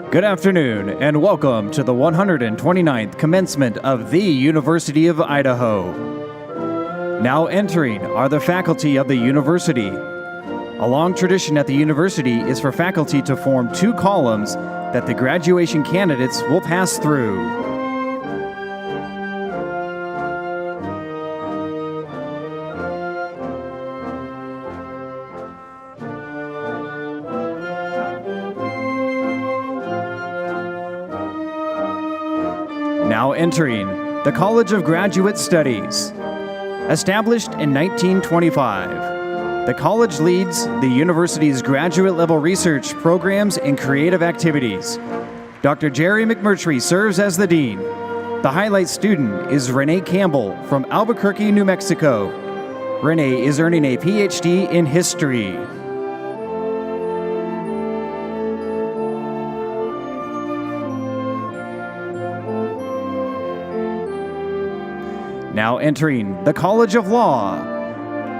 Good afternoon, and welcome to the 129th commencement of the University of Idaho. Now entering are the faculty of the university. A long tradition at the university is for faculty to form two columns that the graduation candidates will pass through. Now entering the College of Graduate Studies. Established in 1925, the college leads the university's graduate-level research programs and creative activities. Dr. Jerry McMurtry serves as the dean. The highlight student is Renee Campbell from Albuquerque, New Mexico. Renee is earning a PhD in history. Now entering the College of Law.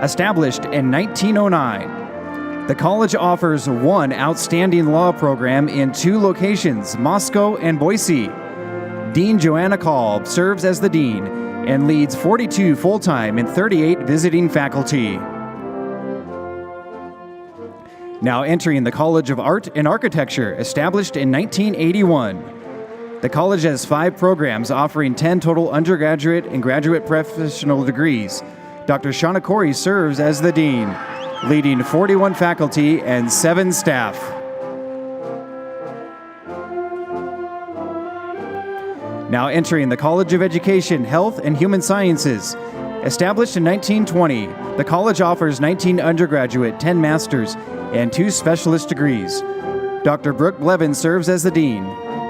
Established in 1909, the college offers one outstanding law program in two locations, Moscow and Boise. Dean Joanna Kolb serves as the dean and leads 42 full-time and 38 visiting faculty. Now entering the College of Art and Architecture, established in 1981. The college has 5 programs offering 10 total undergraduate and graduate professional degrees. Dr. Shauna Corey serves as the dean, leading 41 faculty and 7 staff. Now entering the College of Education, Health, and Human Sciences. Established in 1920, the college offers 19 undergraduate, 10 master's, and 2 specialist degrees. Dr. Brooke Blevins serves as the dean.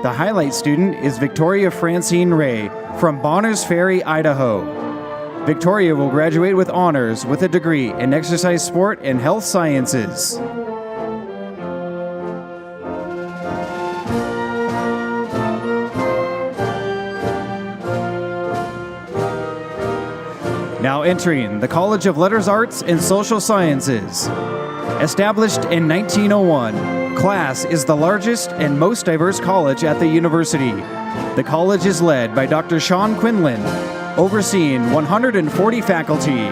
The highlight student is Victoria Francine Ray from Bonners Ferry, Idaho. Victoria will graduate with honors with a degree in exercise sport and health sciences. Now entering the College of Letters, Arts, and Social Sciences. Established in 1901, Class is the largest and most diverse college at the university. The college is led by Dr. Sean Quinlan, overseeing 140 faculty.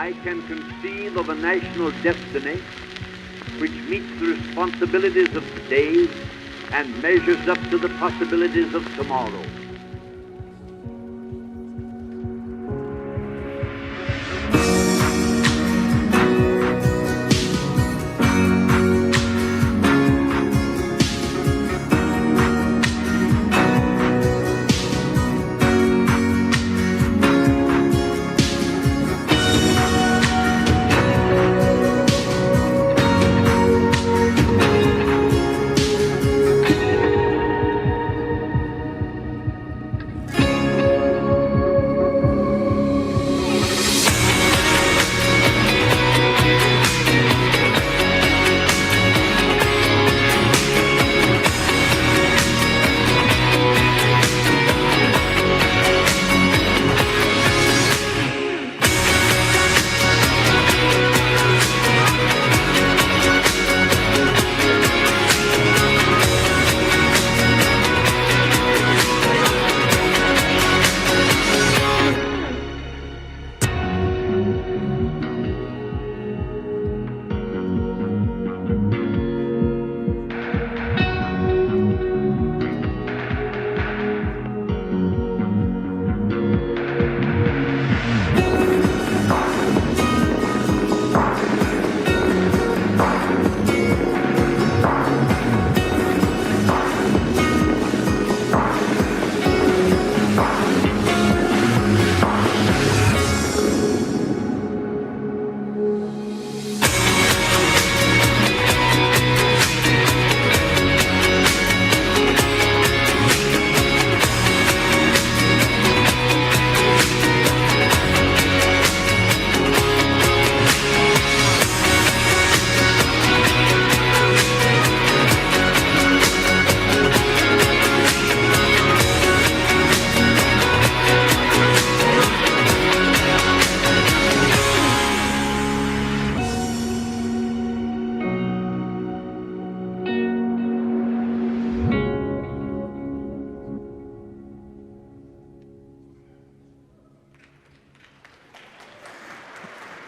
I can conceive of a national destiny which meets the responsibilities of today and measures up to the possibilities of tomorrow.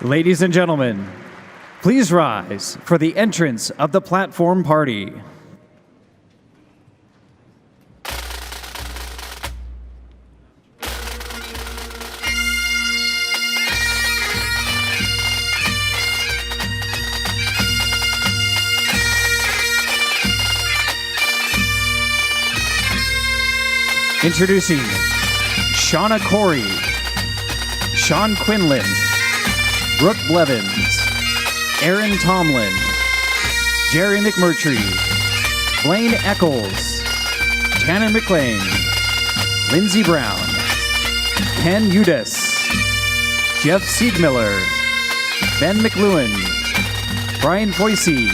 Ladies and gentlemen, please rise for the entrance of the platform party. Introducing Shauna Corey, Sean Quinlan, Brooke Blevins, Aaron Tomlin, Jerry McMurtry, Blaine Eccles, Tanner McLean, Lindsey Brown, Ken Udis, Jeff Siegmiller, Ben McLuhan, Brian Foisey,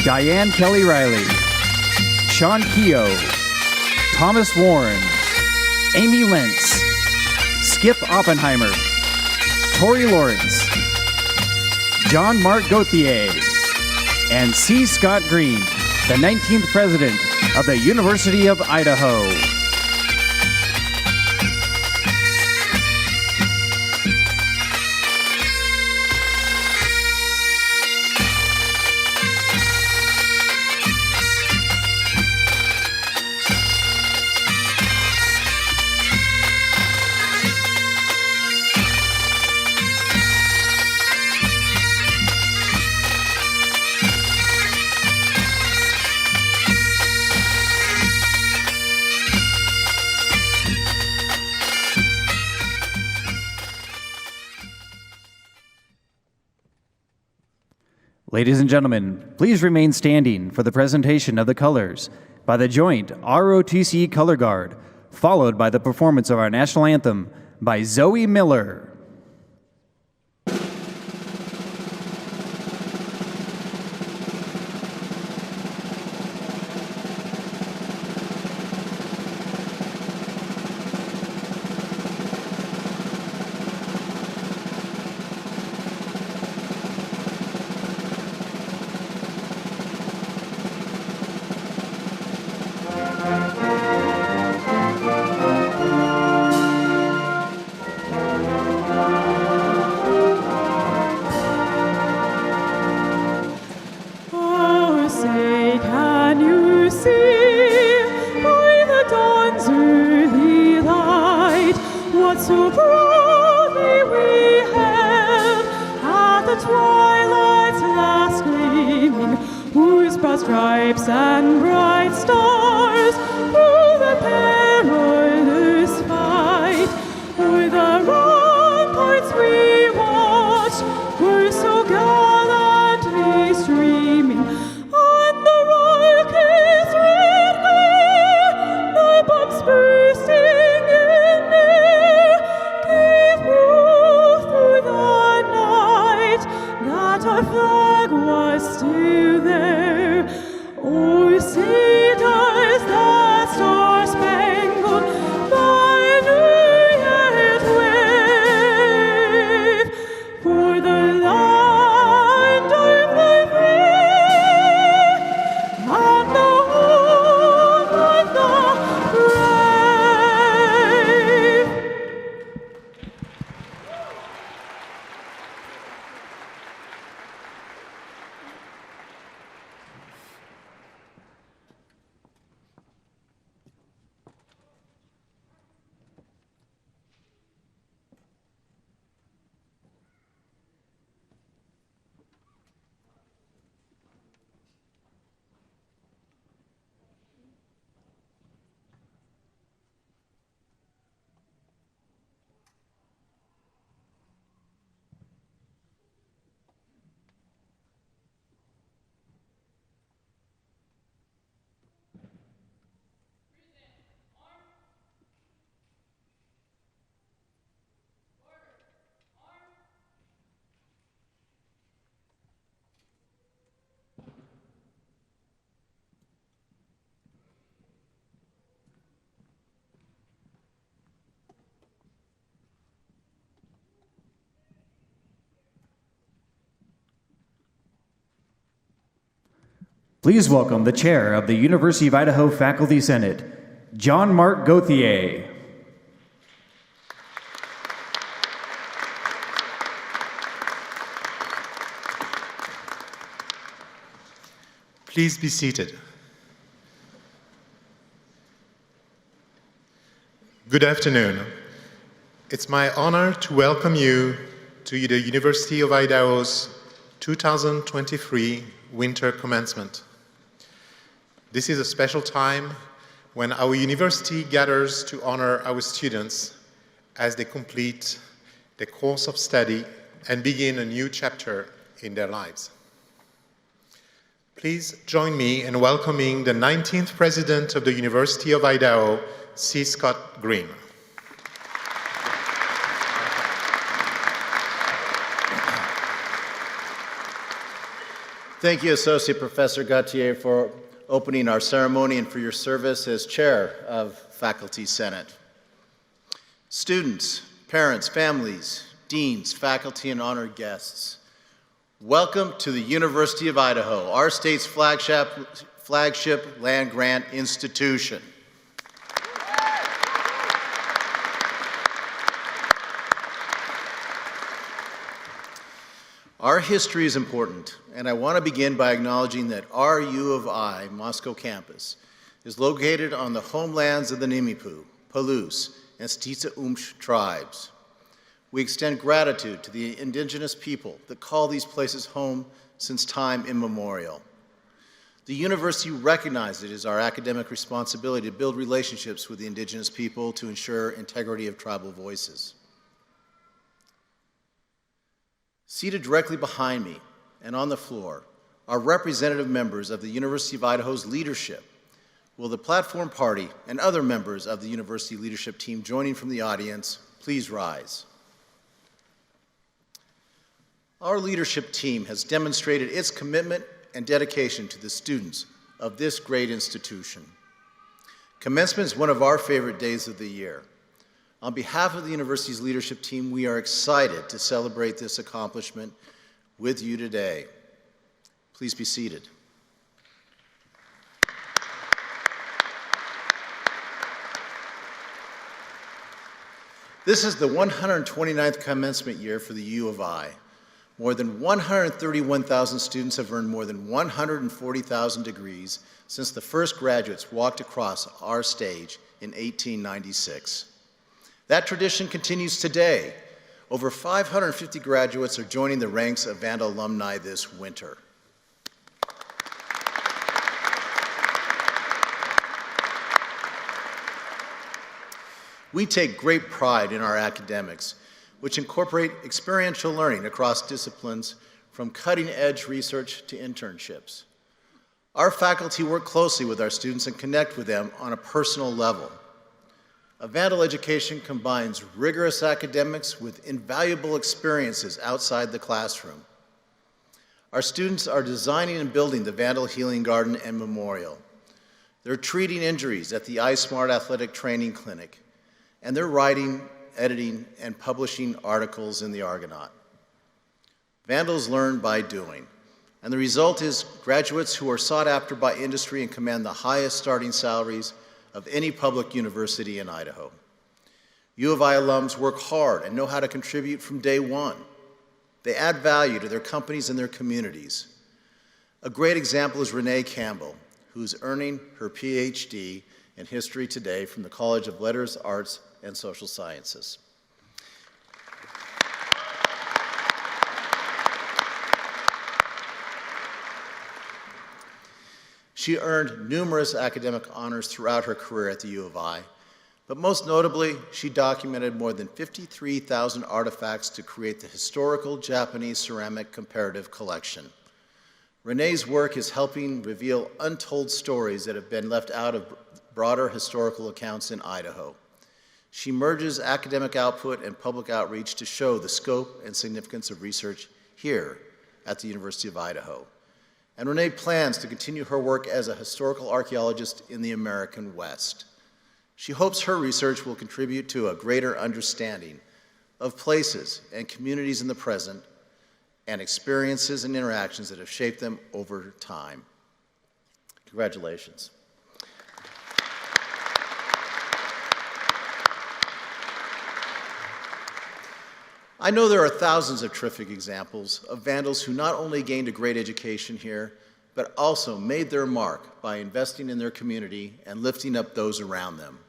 Diane Kelly Riley, Sean Keogh, Thomas Warren, Amy Lentz, Skip Oppenheimer, Tori Lawrence, John Mark Gauthier, and C. Scott Green, the 19th President of the University of Idaho. Ladies and gentlemen, please remain standing for the presentation of the colors by the joint ROTC Color Guard, followed by the performance of our national anthem by Zoe Miller. whose broad stripes and bright stars through the perilous fight o'er the ramparts we watched were so gallantly streaming, and the rocket's red glare, the bombs bursting in air, gave proof through the night that our flag was still there. Oh, say does that star-spangled banner yet wave for the land of the free and the home of the brave. Please welcome the chair of the University of Idaho Faculty Senate, John Mark Gauthier. Please be seated. Good afternoon. It's my honor to welcome you to the University of Idaho's 2023 Winter Commencement. This is a special time when our university gathers to honor our students as they complete their course of study and begin a new chapter in their lives. Please join me in welcoming the 19th President of the University of Idaho, C. Scott Green. Thank you, Associate Professor Gauthier, for opening our ceremony and for your service as Chair of Faculty Senate. Students, parents, families, deans, faculty, and honored guests, welcome to the University of Idaho, our state's flagship land-grant institution. Our history is important, and I want to begin by acknowledging that our U of I Moscow campus is located on the homelands of the Nimiipuu, Palouse, and Stitsa-Umsh tribes. We extend gratitude to the indigenous people that call these places home since time immemorial. The university recognizes it as our academic responsibility to build relationships with the indigenous people to ensure integrity of tribal voices. Seated directly behind me and on the floor are representative members of the University of Idaho's leadership. Will the platform party and other members of the university leadership team joining from the audience please rise? Our leadership team has demonstrated its commitment and dedication to the students of this great institution. Commencement is one of our favorite days of the year. On behalf of the university's leadership team, we are excited to celebrate this accomplishment with you today. Please be seated. This is the 129th commencement year for the U of I. More than 131,000 students have earned more than 140,000 degrees since the first graduates walked across our stage in 1896. That tradition continues today. Over 550 graduates are joining the ranks of Vanda alumni this winter. We take great pride in our academics, which incorporate experiential learning across disciplines from cutting-edge research to internships. Our faculty work closely with our students and connect with them on a personal level. A Vandal education combines rigorous academics with invaluable experiences outside the classroom. Our students are designing and building the Vandal Healing Garden and Memorial. They're treating injuries at the iSmart Athletic Training Clinic, and they're writing, editing, and publishing articles in the Argonaut. Vandals learn by doing, and the result is graduates who are sought after by industry and command the highest starting salaries of any public university in Idaho. U of I alums work hard and know how to contribute from day one. They add value to their companies and their communities. A great example is Renee Campbell, who's earning her PhD in history today from the College of Letters, Arts, and Social Sciences. She earned numerous academic honors throughout her career at the U of I, but most notably, she documented more than 53,000 artifacts to create the historical Japanese ceramic comparative collection. Renee's work is helping reveal untold stories that have been left out of broader historical accounts in Idaho. She merges academic output and public outreach to show the scope and significance of research here at the University of Idaho. And Renee plans to continue her work as a historical archaeologist in the American West. She hopes her research will contribute to a greater understanding of places and communities in the present and experiences and interactions that have shaped them over time. Congratulations. I know there are thousands of terrific examples of Vandals who not only gained a great education here, but also made their mark by investing in their community and lifting up those around them.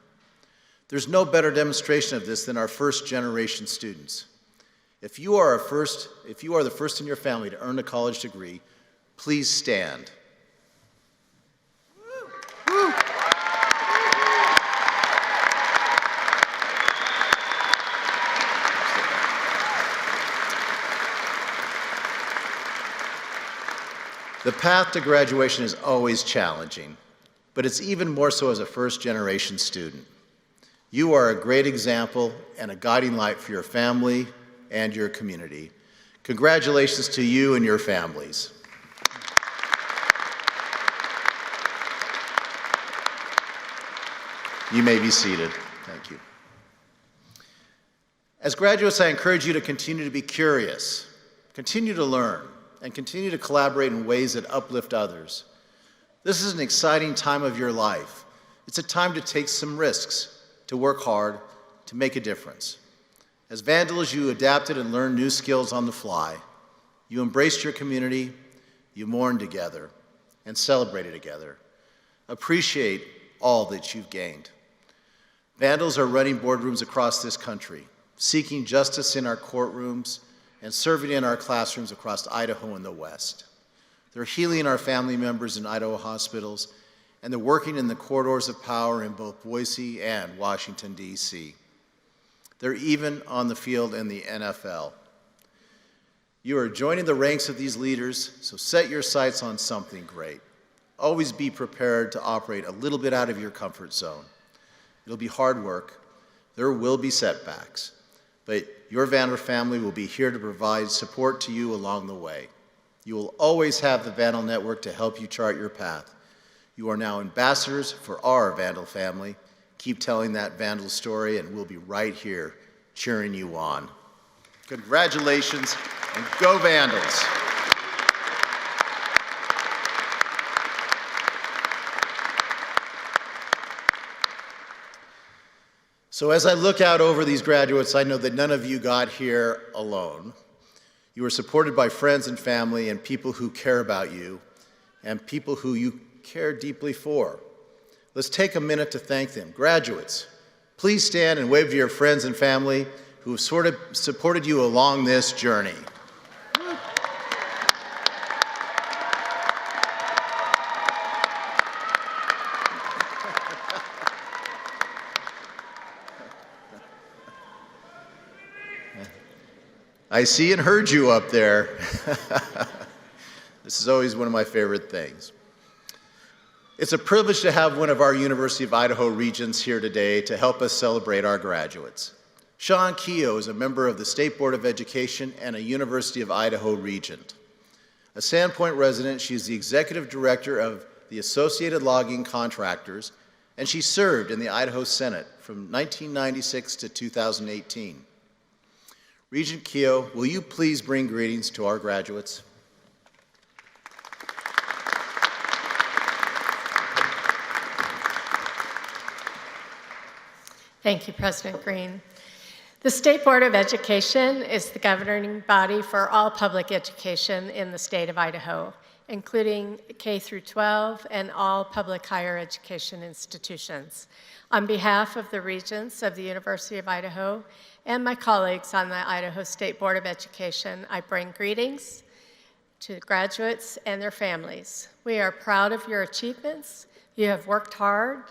There's no better demonstration of this than our first-generation students. If you are the first in your family to earn a college degree, please stand. The path to graduation is always challenging, but it's even more so as a first-generation student. You are a great example and a guiding light for your family and your community. Congratulations to you and your families. You may be seated. Thank you. As graduates, I encourage you to continue to be curious, continue to learn, and continue to collaborate in ways that uplift others. This is an exciting time of your life. It's a time to take some risks, to work hard, to make a difference. As Vandals, you adapted and learned new skills on the fly. You embraced your community, you mourned together, and celebrated together. Appreciate all that you've gained. Vandals are running boardrooms across this country, seeking justice in our courtrooms, and serving in our classrooms across Idaho and the West. They're healing our family members in Idaho hospitals, and they're working in the corridors of power in both Boise and Washington, D.C. They're even on the field in the NFL. You are joining the ranks of these leaders, so set your sights on something great. Always be prepared to operate a little bit out of your comfort zone. It'll be hard work. There will be setbacks, but your Vandal family will be here to provide support to you along the way. You will always have the Vandal Network to help you chart your path. You are now ambassadors for our Vandal family. Keep telling that Vandal story, and we'll be right here cheering you on. Congratulations, and go Vandals! So as I look out over these graduates, I know that none of you got here alone. You were supported by friends and family and people who care about you and people who you care deeply for. Let's take a minute to thank them. Graduates, please stand and wave to your friends and family who have supported you along this journey. I see and heard you up there. This is always one of my favorite things. It's a privilege to have one of our University of Idaho regents here today to help us celebrate our graduates. Sean Keogh is a member of the State Board of Education and a University of Idaho regent. A Sandpoint resident, she is the executive director of the Associated Logging Contractors, and she served in the Idaho Senate from 1996 to 2018. Regent Keogh, will you please bring greetings to our graduates? Thank you, President Green. The State Board of Education is the governing body for all public education in the state of Idaho, including K through 12 and all public higher education institutions. On behalf of the regents of the University of Idaho and my colleagues on the Idaho State Board of Education, I bring greetings to graduates and their families. We are proud of your achievements. You have worked hard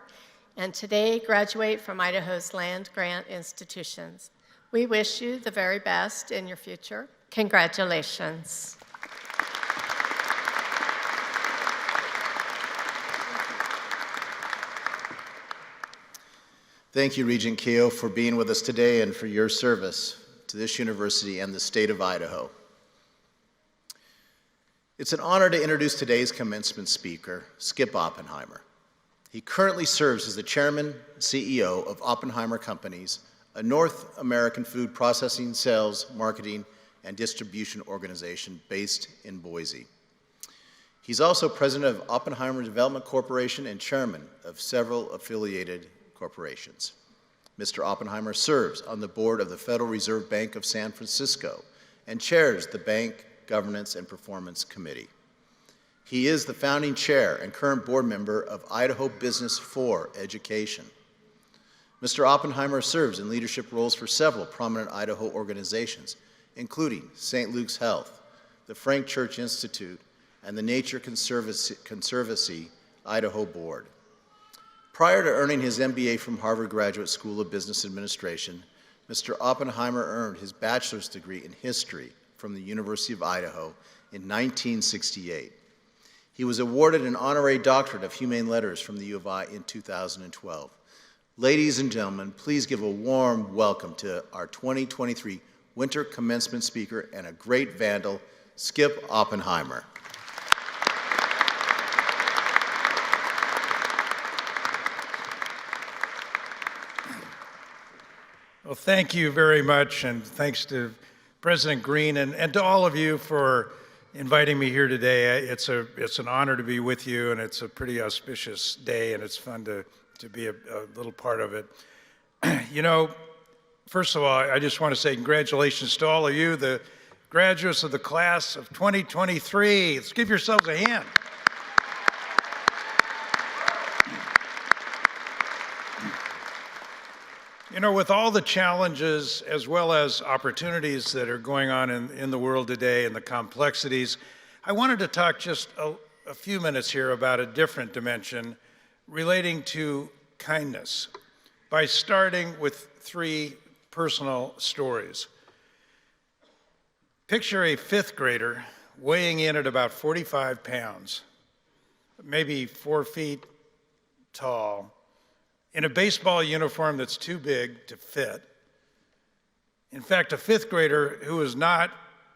and today graduate from Idaho's land-grant institutions. We wish you the very best in your future. Congratulations. Thank you, Regent Keogh, for being with us today and for your service to this university and the state of Idaho. It's an honor to introduce today's commencement speaker, Skip Oppenheimer. He currently serves as the chairman and CEO of Oppenheimer Companies, a North American food processing, sales, marketing, and distribution organization based in Boise. He's also president of Oppenheimer Development Corporation and chairman of several affiliated corporations. Mr. Oppenheimer serves on the board of the Federal Reserve Bank of San Francisco and chairs the Bank Governance and Performance Committee. He is the founding chair and current board member of Idaho Business for Education. Mr. Oppenheimer serves in leadership roles for several prominent Idaho organizations, including St. Luke's Health, the Frank Church Institute, and the Nature Conservancy Idaho Board. Prior to earning his MBA from Harvard Graduate School of Business Administration, Mr. Oppenheimer earned his bachelor's degree in history from the University of Idaho in 1968. He was awarded an honorary doctorate of humane letters from the U of I in 2012. Ladies and gentlemen, please give a warm welcome to our 2023 winter commencement speaker and a great vandal, Skip Oppenheimer. Well, thank you very much, and thanks to President Green and to all of you for inviting me here today. It's an honor to be with you, and it's a pretty auspicious day, and it's fun to be a little part of it. You know, first of all, I just want to say congratulations to all of you, the graduates of the class of 2023. Let's give yourselves a hand. You know, with all the challenges as well as opportunities that are going on in the world today and the complexities, I wanted to talk just a few minutes here about a different dimension relating to kindness by starting with 3 personal stories. Picture a 5th grader weighing in at about 45 pounds, maybe 4 feet tall, in a baseball uniform that's too big to fit. In fact, a 5th grader who was not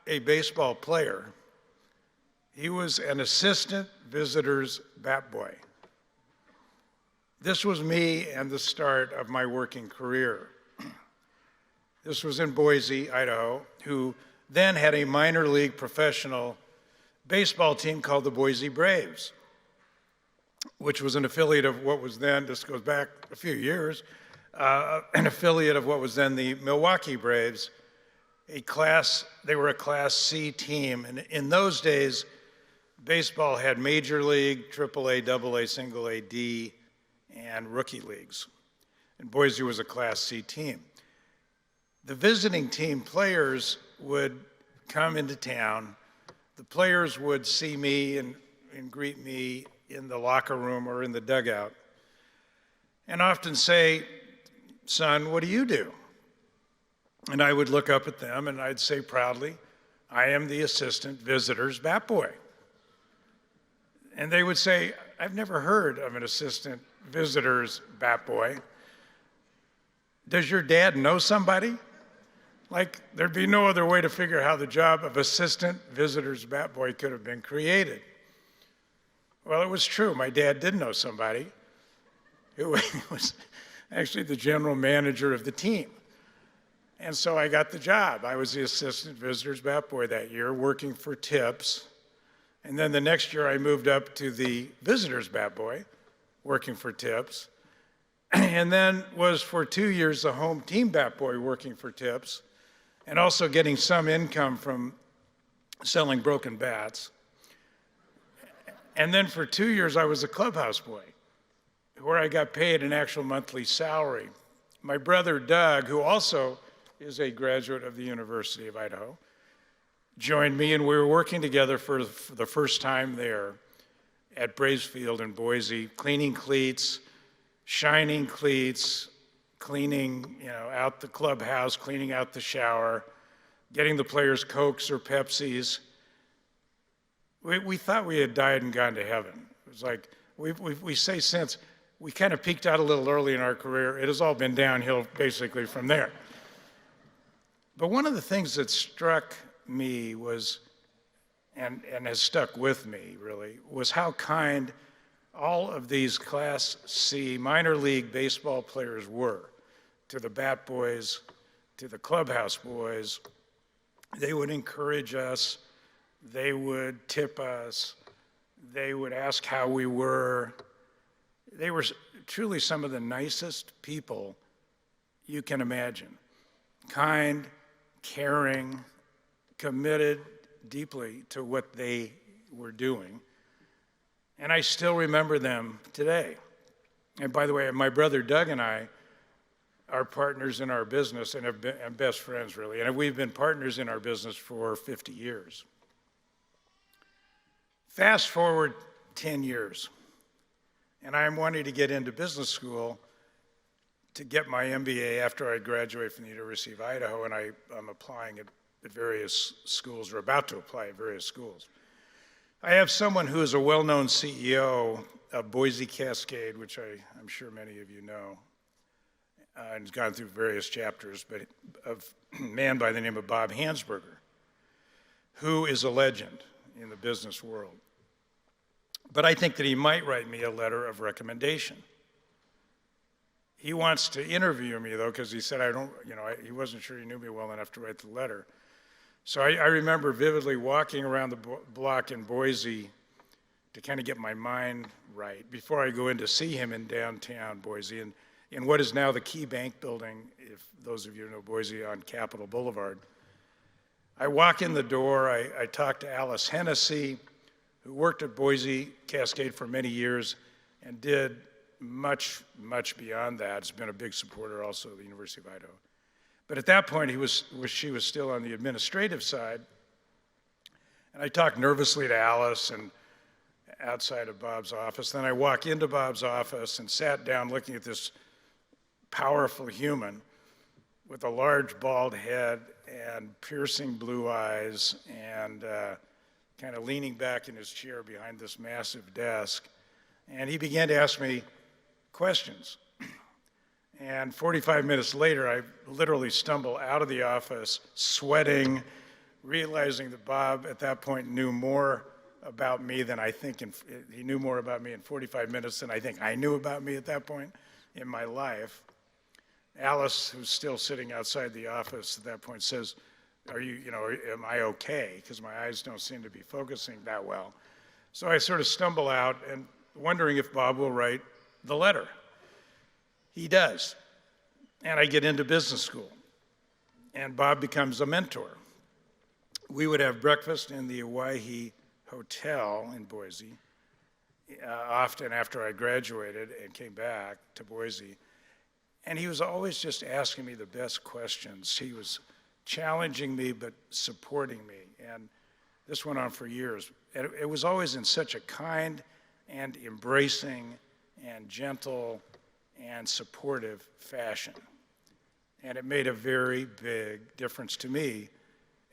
a baseball player. He was an assistant visitor's bat boy. This was me and the start of my working career. This was in Boise, Idaho, who then had a minor league professional baseball team called the Boise Braves, which was an affiliate of what was then, this goes back a few years, an affiliate of what was then the Milwaukee Braves, they were a Class C team. And in those days, baseball had Major League, AAA, AA, Single A, D, and rookie leagues. And Boise was a Class C team. The visiting team players would come into town. The players would see me and greet me in the locker room or in the dugout, and often say, "Son, what do you do?" And I would look up at them and I'd say proudly, I am the assistant visitor's bat boy. And they would say, I've never heard of an assistant visitor's bat boy. Does your dad know somebody? Like, there'd be no other way to figure how the job of assistant visitor's bat boy could have been created. Well, it was true. My dad did know somebody who was actually the general manager of the team. And so I got the job. I was the assistant visitor's bat boy that year, working for tips. And then the next year I moved up to the visitor's bat boy, working for tips. And then was for 2 years the home team bat boy, working for tips, and also getting some income from selling broken bats. And then for 2 years I was a clubhouse boy, where I got paid an actual monthly salary. My brother Doug, who also is a graduate of the University of Idaho, joined me, and we were working together for the first time there at Braesfield in Boise, cleaning cleats, shining cleats, cleaning out the clubhouse, cleaning out the shower, getting the players Cokes or Pepsis. We thought we had died and gone to heaven. It was like, we say since, we kind of peaked out a little early in our career. It has all been downhill basically from there. But one of the things that struck me was, and has stuck with me really, was how kind all of these Class C minor league baseball players were to the bat boys, to the clubhouse boys. They would encourage us, they would tip us, they would ask how we were. They were truly some of the nicest people you can imagine. Kind, caring, committed deeply to what they were doing. And I still remember them today. And by the way, my brother Doug and I are partners in our business and have been and best friends, really. And we've been partners in our business for 50 years. Fast forward 10 years, and I'm wanting to get into business school to get my MBA after I graduate from the University of Idaho, and I'm applying at various schools, or about to apply at various schools. I have someone who is a well-known CEO of Boise Cascade, which I'm sure many of you know, and has gone through various chapters, but of a man by the name of Bob Hansberger, who is a legend in the business world. But I think that he might write me a letter of recommendation. He wants to interview me, though, because he said he wasn't sure he knew me well enough to write the letter. So I remember vividly walking around the block in Boise to kind of get my mind right before I go in to see him in downtown Boise, and in what is now the Key Bank building, if those of you know Boise, on Capitol Boulevard. I walk in the door, I talk to Alice Hennessy, who worked at Boise Cascade for many years and did much, much beyond that. Has been a big supporter also of the University of Idaho. But at that point, she was still on the administrative side. And I talked nervously to Alice and outside of Bob's office. Then I walk into Bob's office and sat down looking at this powerful human with a large bald head and piercing blue eyes and kind of leaning back in his chair behind this massive desk. And he began to ask me questions. And 45 minutes later, I literally stumble out of the office, sweating, realizing that Bob at that point knew more about me than I think, he knew more about me in 45 minutes than I think I knew about me at that point in my life. Alice, who's still sitting outside the office at that point, says, am I okay? Because my eyes don't seem to be focusing that well. So I sort of stumble out and wondering if Bob will write the letter. He does. And I get into business school. And Bob becomes a mentor. We would have breakfast in the Owyhee Hotel in Boise, often after I graduated and came back to Boise. And he was always just asking me the best questions. He was challenging me, but supporting me. And this went on for years. And it was always in such a kind and embracing and gentle and supportive fashion. And it made a very big difference to me,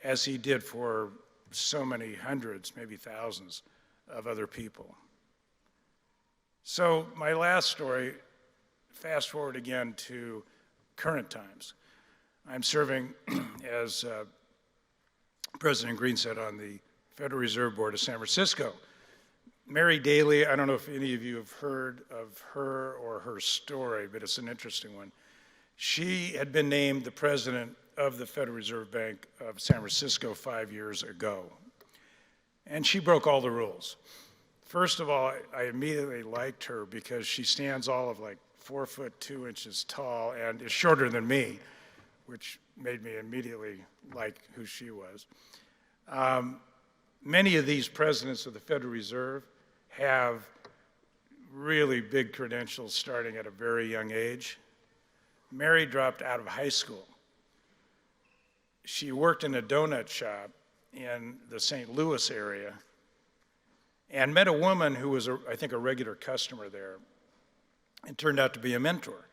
as he did for so many hundreds, maybe thousands of other people. So my last story, fast forward again to current times. I'm serving as President Green said on the Federal Reserve Board of San Francisco. Mary Daly, I don't know if any of you have heard of her or her story, but it's an interesting one. She had been named the president of the Federal Reserve Bank of San Francisco 5 years ago. And she broke all the rules. First of all, I immediately liked her because she stands all of like 4'2" tall and is shorter than me, which made me immediately like who she was. Many of these presidents of the Federal Reserve have really big credentials starting at a very young age. Mary dropped out of high school. She worked in a donut shop in the St. Louis area and met a woman who was, I think, a regular customer there and turned out to be a mentor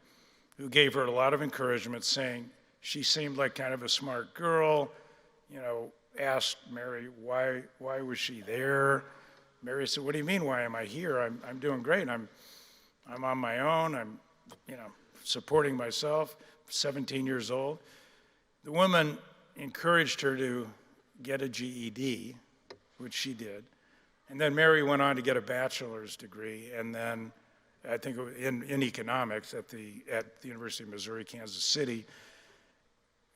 who gave her a lot of encouragement, saying she seemed like kind of a smart girl, you know, asked Mary why was she there. Mary said, "What do you mean, why am I here? I'm doing great. I'm on my own. I'm, you know, supporting myself, 17 years old." The woman encouraged her to get a GED, which she did. And then Mary went on to get a bachelor's degree, and then I think in economics at the University of Missouri, Kansas City.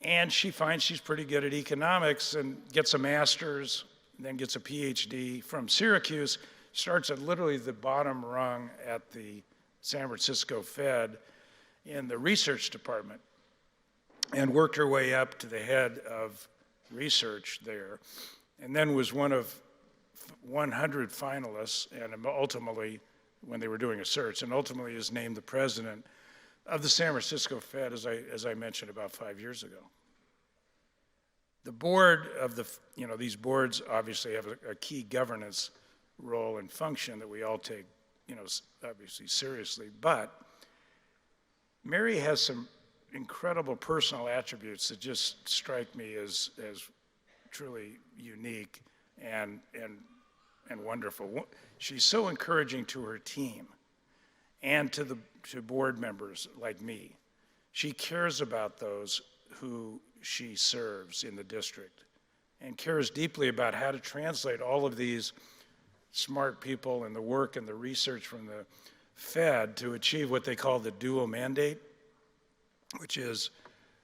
And she finds she's pretty good at economics and gets a master's, then gets a PhD from Syracuse, starts at literally the bottom rung at the San Francisco Fed in the research department and worked her way up to the head of research there, and then was one of 100 finalists, and ultimately, when they were doing a search, and ultimately is named the president of the San Francisco Fed, as I mentioned, about 5 years ago. The board of the, you know, these boards obviously have a key governance role and function that we all take, you know, obviously seriously, but Mary has some incredible personal attributes that just strike me as truly unique and wonderful. She's so encouraging to her team and to board members like me. She cares about those who she serves in the district and cares deeply about how to translate all of these smart people and the work and the research from the Fed to achieve what they call the dual mandate, which is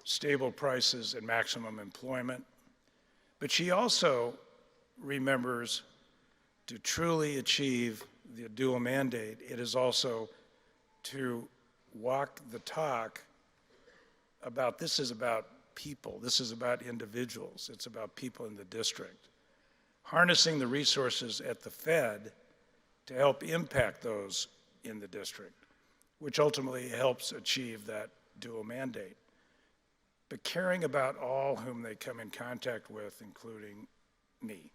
stable prices and maximum employment. But she also remembers to truly achieve the dual mandate, it is also to walk the talk about, this is about people, this is about individuals, it's about people in the district. Harnessing the resources at the Fed to help impact those in the district, which ultimately helps achieve that dual mandate. But caring about all whom they come in contact with, including me.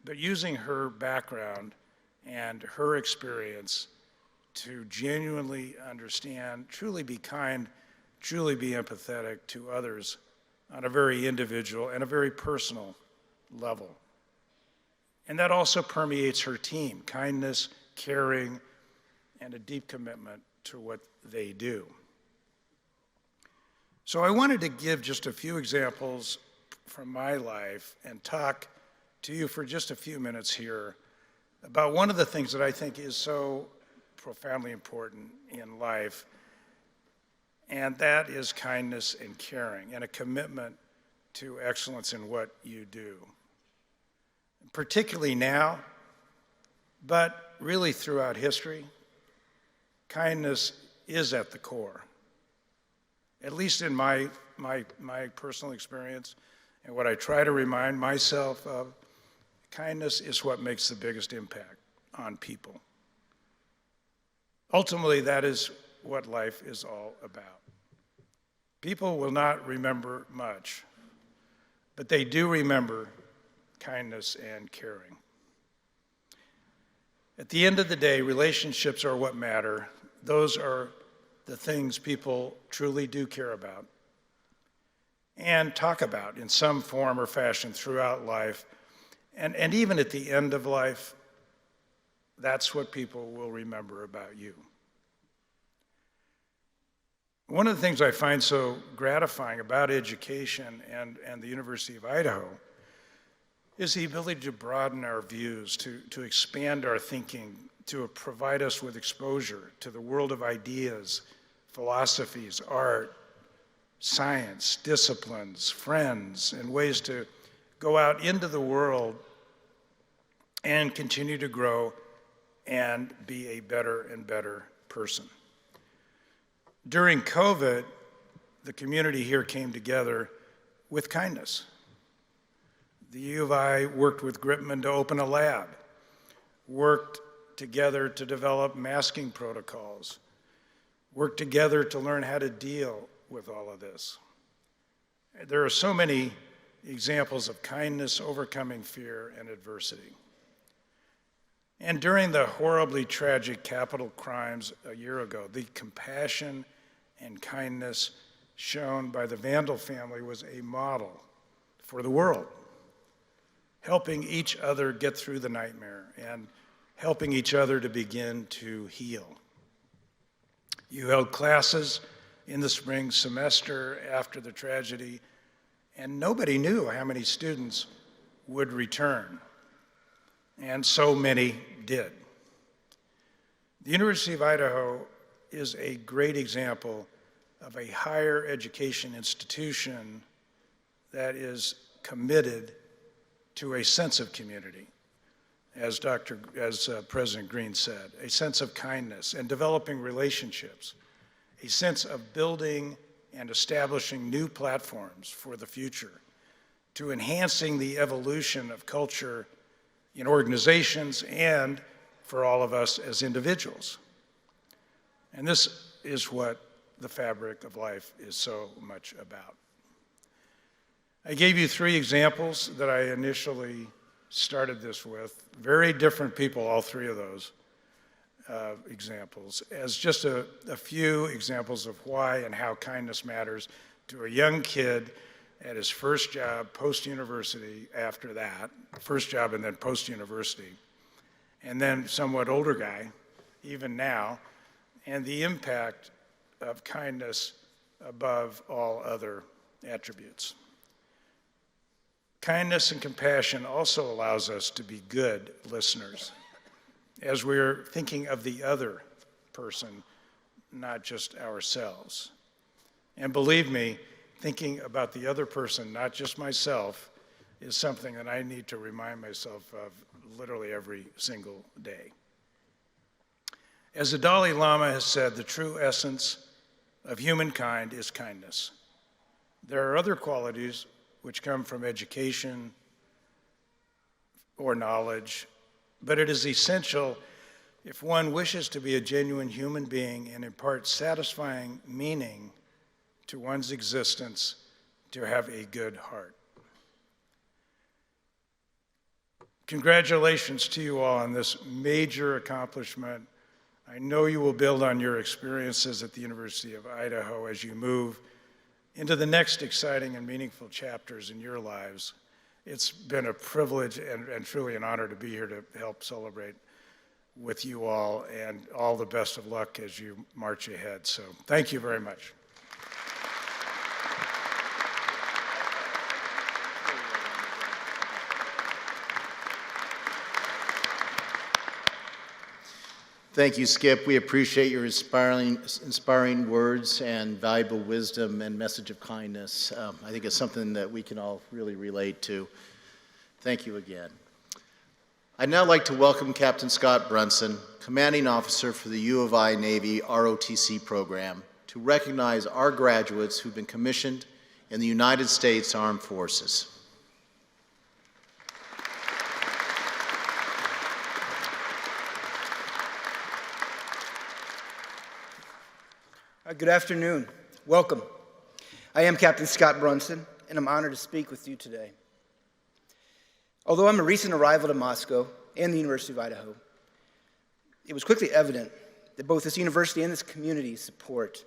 But using her background and her experience to genuinely understand, truly be kind, truly be empathetic to others on a very individual and a very personal level. And that also permeates her team, kindness, caring, and a deep commitment to what they do. So I wanted to give just a few examples from my life and talk to you for just a few minutes here about one of the things that I think is so profoundly important in life, and that is kindness and caring and a commitment to excellence in what you do. Particularly now, but really throughout history, kindness is at the core. At least in my personal experience, and what I try to remind myself of, kindness is what makes the biggest impact on people. Ultimately, that is what life is all about. People will not remember much, but they do remember kindness and caring. At the end of the day, relationships are what matter. Those are the things people truly do care about and talk about in some form or fashion throughout life. And even at the end of life, that's what people will remember about you. One of the things I find so gratifying about education and the University of Idaho is the ability to broaden our views, to expand our thinking, to provide us with exposure to the world of ideas, philosophies, art, science, disciplines, friends, and ways to go out into the world and continue to grow and be a better and better person. During COVID, the community here came together with kindness. The U of I worked with Gritman to open a lab, worked together to develop masking protocols, worked together to learn how to deal with all of this. There are so many examples of kindness overcoming fear and adversity. And during the horribly tragic Capitol crimes a year ago, the compassion and kindness shown by the Vandal family was a model for the world, helping each other get through the nightmare and helping each other to begin to heal. You held classes in the spring semester after the tragedy, and nobody knew how many students would return, and so many did. The University of Idaho is a great example of a higher education institution that is committed to a sense of community, as President Green said, a sense of kindness and developing relationships, a sense of building and establishing new platforms for the future, to enhancing the evolution of culture in organizations and for all of us as individuals. And this is what the fabric of life is so much about. I gave you 3 examples that I initially started this with. Very different people, all 3 of those examples, as just a few examples of why and how kindness matters to a young kid at his first job post-university after that, first job and then post-university, and then somewhat older guy, even now, and the impact of kindness above all other attributes. Kindness and compassion also allows us to be good listeners as we're thinking of the other person, not just ourselves. And believe me, thinking about the other person, not just myself, is something that I need to remind myself of literally every single day. As the Dalai Lama has said, the true essence of humankind is kindness. There are other qualities which come from education or knowledge, but it is essential if one wishes to be a genuine human being and impart satisfying meaning to one's existence to have a good heart. Congratulations to you all on this major accomplishment. I know you will build on your experiences at the University of Idaho as you move into the next exciting and meaningful chapters in your lives. It's been a privilege and truly an honor to be here to help celebrate with you all, and all the best of luck as you march ahead. So thank you very much. Thank you, Skip. We appreciate your inspiring words and valuable wisdom and message of kindness. I think it's something that we can all really relate to. Thank you again. I'd now like to welcome Captain Scott Brunson, Commanding Officer for the U of I Navy ROTC program, to recognize our graduates who've been commissioned in the United States Armed Forces. Good afternoon. Welcome. I am Captain Scott Brunson, and I'm honored to speak with you today. Although I'm a recent arrival to Moscow and the University of Idaho, it was quickly evident that both this university and this community's support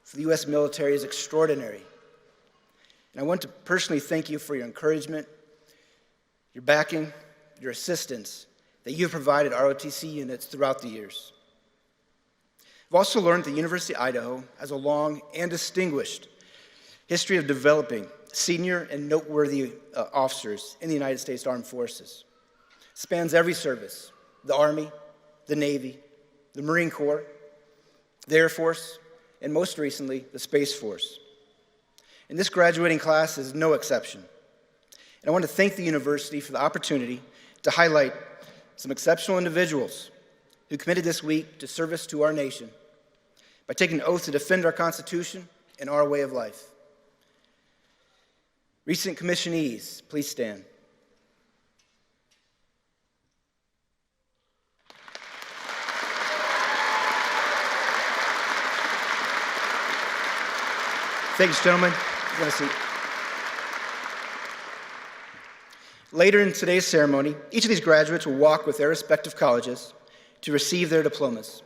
for the U.S. military is extraordinary. And I want to personally thank you for your encouragement, your backing, your assistance that you've provided ROTC units throughout the years. I've also learned that the University of Idaho has a long and distinguished history of developing senior and noteworthy officers in the United States Armed Forces. It spans every service: the Army, the Navy, the Marine Corps, the Air Force, and most recently, the Space Force. And this graduating class is no exception. And I want to thank the university for the opportunity to highlight some exceptional individuals who committed this week to service to our nation by taking an oath to defend our Constitution and our way of life. Recent commissionees, please stand. Thanks, gentlemen. Have a seat. Later in today's ceremony, each of these graduates will walk with their respective colleges to receive their diplomas.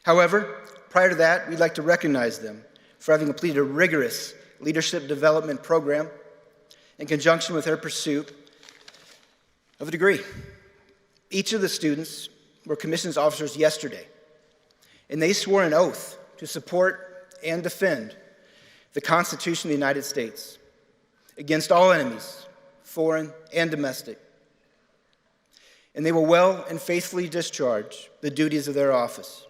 However, prior to that, we'd like to recognize them for having completed a rigorous leadership development program in conjunction with their pursuit of a degree. Each of the students were commissioned officers yesterday, and they swore an oath to support and defend the Constitution of the United States against all enemies, foreign and domestic. And they will well and faithfully discharge the duties of their office.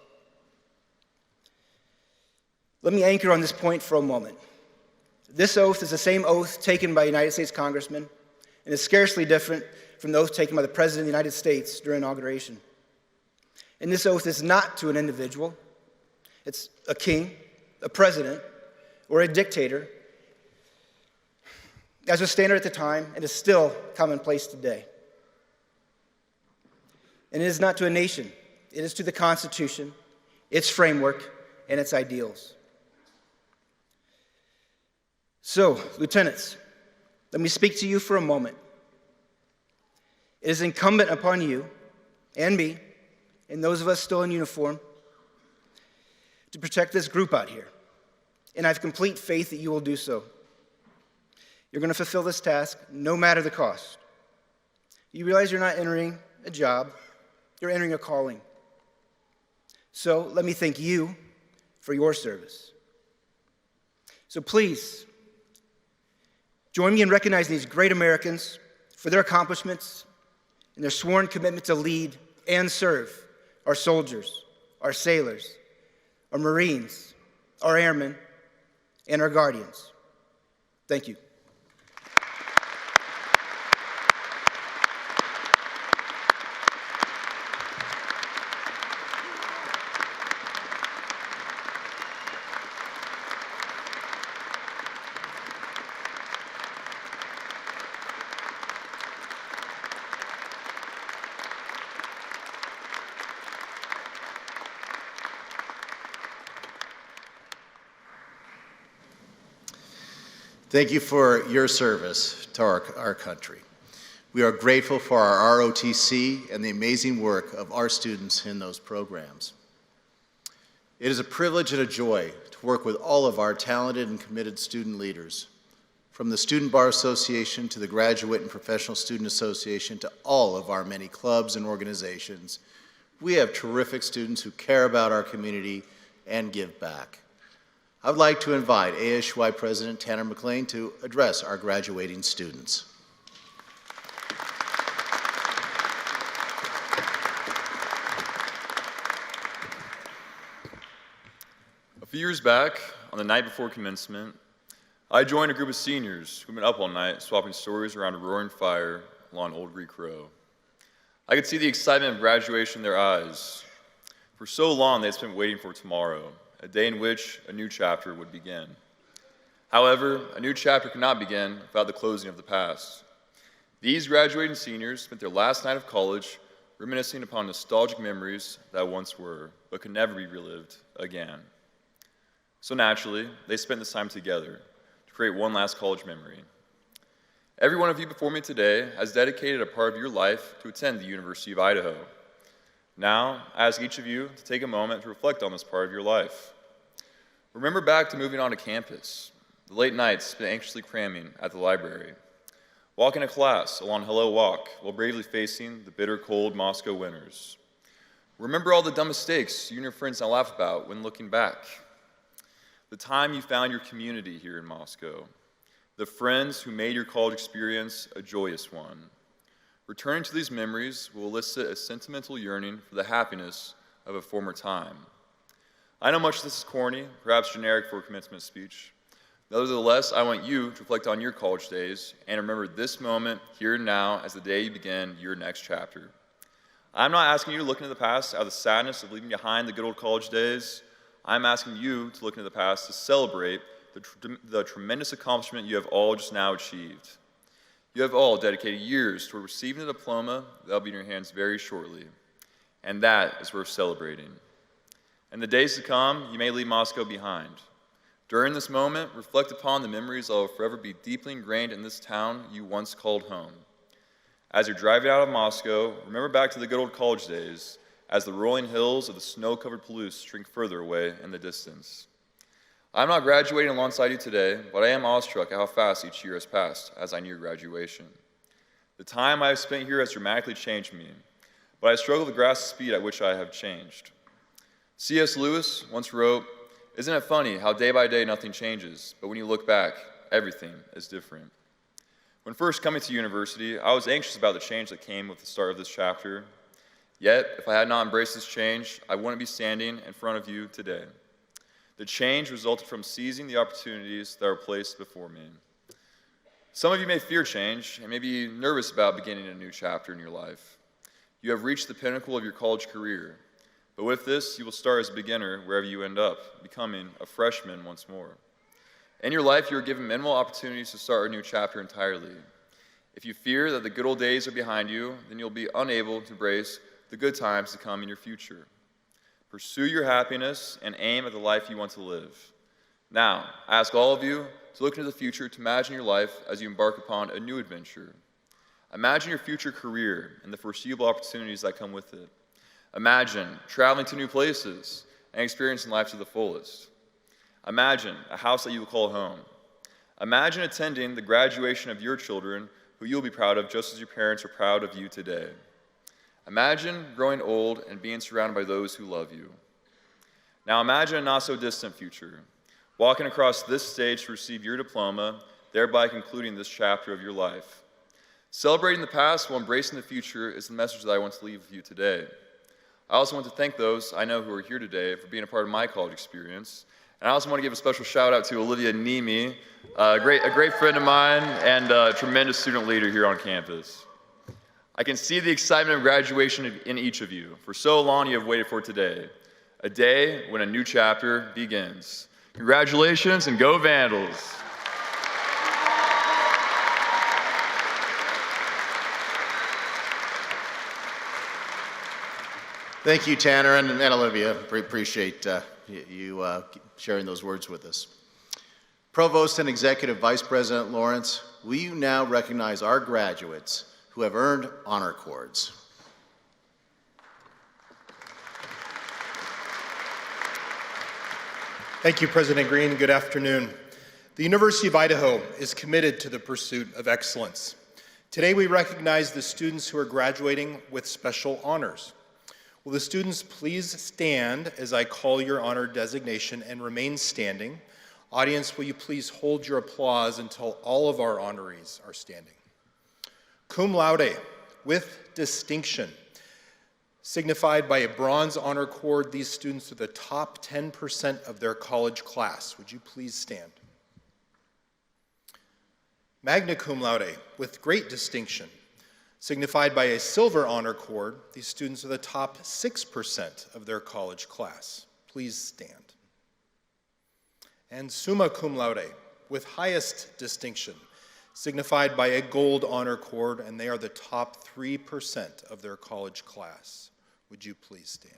Let me anchor on this point for a moment. This oath is the same oath taken by a United States congressman and is scarcely different from the oath taken by the President of the United States during inauguration. And this oath is not to an individual. It's a king, a president, or a dictator, as was standard at the time and is still commonplace today. And it is not to a nation. It is to the Constitution, its framework, and its ideals. So, lieutenants, let me speak to you for a moment. It is incumbent upon you and me, and those of us still in uniform, to protect this group out here. And I have complete faith that you will do so. You're going to fulfill this task no matter the cost. You realize you're not entering a job, you're entering a calling. So let me thank you for your service. So please, join me in recognizing these great Americans for their accomplishments and their sworn commitment to lead and serve our soldiers, our sailors, our Marines, our airmen, and our guardians. Thank you. Thank you for your service to our country. We are grateful for our ROTC and the amazing work of our students in those programs. It is a privilege and a joy to work with all of our talented and committed student leaders, from the Student Bar Association to the Graduate and Professional Student Association to all of our many clubs and organizations. We have terrific students who care about our community and give back. I would like to invite ASUI President Tanner McLean to address our graduating students. A few years back, on the night before commencement, I joined a group of seniors who'd been up all night swapping stories around a roaring fire along Old Greek Row. I could see the excitement of graduation in their eyes. For so long, they'd spent waiting for tomorrow, a day in which a new chapter would begin. However, a new chapter could not begin without the closing of the past. These graduating seniors spent their last night of college reminiscing upon nostalgic memories that once were, but could never be relived again. So naturally, they spent this time together to create one last college memory. Every one of you before me today has dedicated a part of your life to attend the University of Idaho. Now, I ask each of you to take a moment to reflect on this part of your life. Remember back to moving onto campus, the late nights spent anxiously cramming at the library, walking to class along Hello Walk while bravely facing the bitter cold Moscow winters. Remember all the dumb mistakes you and your friends now laugh about when looking back. The time you found your community here in Moscow, the friends who made your college experience a joyous one. Returning to these memories will elicit a sentimental yearning for the happiness of a former time. I know much of this is corny, perhaps generic for a commencement speech. Nevertheless, I want you to reflect on your college days and remember this moment here and now as the day you begin your next chapter. I'm not asking you to look into the past out of the sadness of leaving behind the good old college days. I'm asking you to look into the past to celebrate the tremendous accomplishment you have all just now achieved. You have all dedicated years toward receiving a diploma that will be in your hands very shortly. And that is worth celebrating. In the days to come, you may leave Moscow behind. During this moment, reflect upon the memories that will forever be deeply ingrained in this town you once called home. As you're driving out of Moscow, remember back to the good old college days as the rolling hills of the snow-covered Palouse shrink further away in the distance. I'm not graduating alongside you today, but I am awestruck at how fast each year has passed as I near graduation. The time I have spent here has dramatically changed me, but I struggle to grasp the speed at which I have changed. C.S. Lewis once wrote, "Isn't it funny how day by day nothing changes, but when you look back, everything is different." When first coming to university, I was anxious about the change that came with the start of this chapter. Yet, if I had not embraced this change, I wouldn't be standing in front of you today. The change resulted from seizing the opportunities that were placed before me. Some of you may fear change and may be nervous about beginning a new chapter in your life. You have reached the pinnacle of your college career, but with this, you will start as a beginner wherever you end up, becoming a freshman once more. In your life, you are given minimal opportunities to start a new chapter entirely. If you fear that the good old days are behind you, then you'll be unable to embrace the good times to come in your future. Pursue your happiness and aim at the life you want to live. Now, I ask all of you to look into the future, to imagine your life as you embark upon a new adventure. Imagine your future career and the foreseeable opportunities that come with it. Imagine traveling to new places and experiencing life to the fullest. Imagine a house that you will call home. Imagine attending the graduation of your children who you'll be proud of just as your parents are proud of you today. Imagine growing old and being surrounded by those who love you. Now imagine a not-so-distant future, walking across this stage to receive your diploma, thereby concluding this chapter of your life. Celebrating the past while embracing the future is the message that I want to leave with you today. I also want to thank those I know who are here today for being a part of my college experience. And I also want to give a special shout out to Olivia Nemi, a great friend of mine and a tremendous student leader here on campus. I can see the excitement of graduation in each of you. For so long you have waited for today, a day when a new chapter begins. Congratulations and go Vandals! Thank you, Tanner and Olivia. We appreciate you sharing those words with us. Provost and Executive Vice President Lawrence, will you now recognize our graduates who have earned honor cords? Thank you, President Green. Good afternoon. The University of Idaho is committed to the pursuit of excellence. Today we recognize the students who are graduating with special honors. Will the students please stand as I call your honor designation and remain standing? Audience, will you please hold your applause until all of our honorees are standing? Cum laude, with distinction, signified by a bronze honor cord, these students are the top 10% of their college class. Would you please stand? Magna cum laude, with great distinction, signified by a silver honor cord, these students are the top 6% of their college class. Please stand. And summa cum laude, with highest distinction, signified by a gold honor cord, and they are the top 3% of their college class. Would you please stand?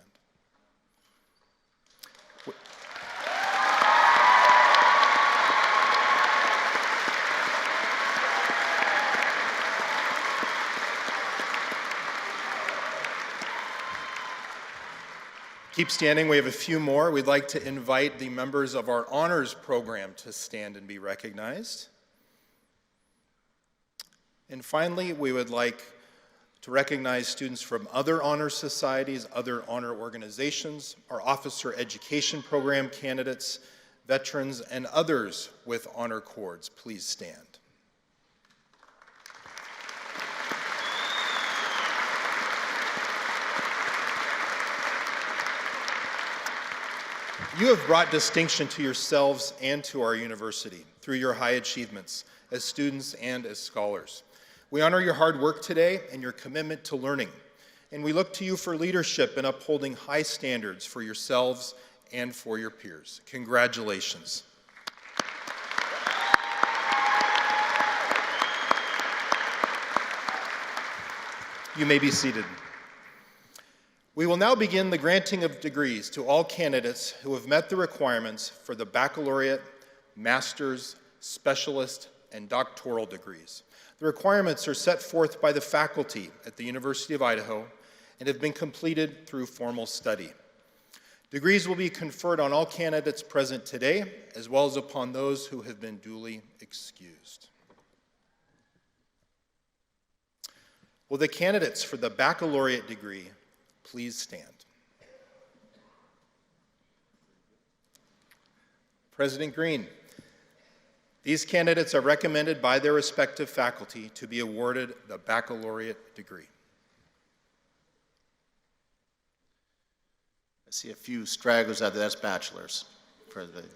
Keep standing. We have a few more. We'd like to invite the members of our honors program to stand and be recognized. And finally, we would like to recognize students from other honor societies, other honor organizations, our officer education program candidates, veterans, and others with honor cords. Please stand. You have brought distinction to yourselves and to our university through your high achievements as students and as scholars. We honor your hard work today and your commitment to learning, and we look to you for leadership in upholding high standards for yourselves and for your peers. Congratulations. You may be seated. We will now begin the granting of degrees to all candidates who have met the requirements for the baccalaureate, master's, specialist, and doctoral degrees. The requirements are set forth by the faculty at the University of Idaho and have been completed through formal study. Degrees will be conferred on all candidates present today, as well as upon those who have been duly excused. Will the candidates for the baccalaureate degree please stand? President Green, these candidates are recommended by their respective faculty to be awarded the baccalaureate degree. I see a few stragglers out there. That's bachelor's. President.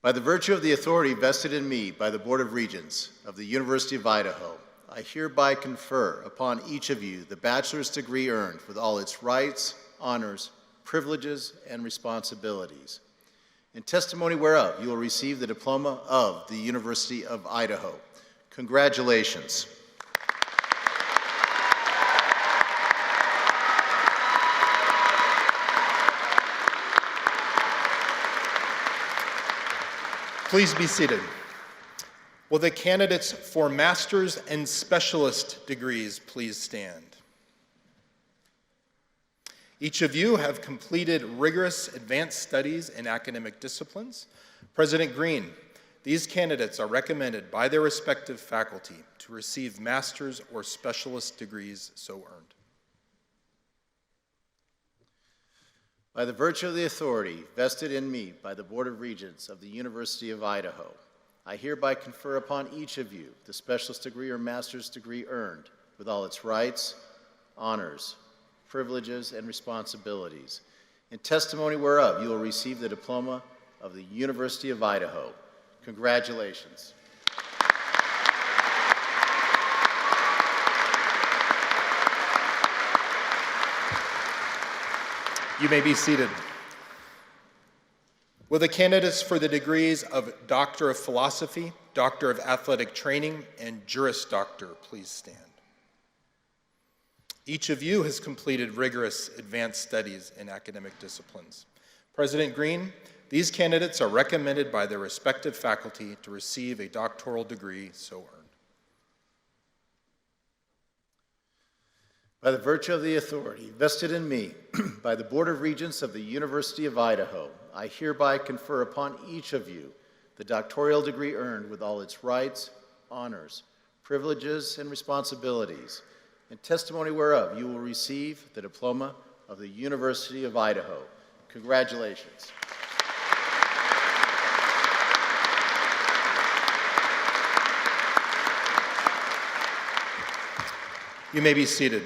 By the virtue of the authority vested in me by the Board of Regents of the University of Idaho, I hereby confer upon each of you the bachelor's degree earned with all its rights, honors, privileges, and responsibilities. In testimony whereof, you will receive the diploma of the University of Idaho. Congratulations. Please be seated. Will the candidates for master's and specialist degrees please stand? Each of you have completed rigorous advanced studies in academic disciplines. President Green, these candidates are recommended by their respective faculty to receive master's or specialist degrees so earned. By the virtue of the authority vested in me by the Board of Regents of the University of Idaho, I hereby confer upon each of you the specialist degree or master's degree earned with all its rights, honors, privileges, and responsibilities. In testimony whereof, you will receive the diploma of the University of Idaho. Congratulations. You may be seated. Will the candidates for the degrees of Doctor of Philosophy, Doctor of Athletic Training, and Juris Doctor please stand? Each of you has completed rigorous advanced studies in academic disciplines. President Green, these candidates are recommended by their respective faculty to receive a doctoral degree so earned. By the virtue of the authority vested in me by the Board of Regents of the University of Idaho, I hereby confer upon each of you the doctoral degree earned with all its rights, honors, privileges, and responsibilities. In testimony whereof, you will receive the diploma of the University of Idaho. Congratulations. You may be seated.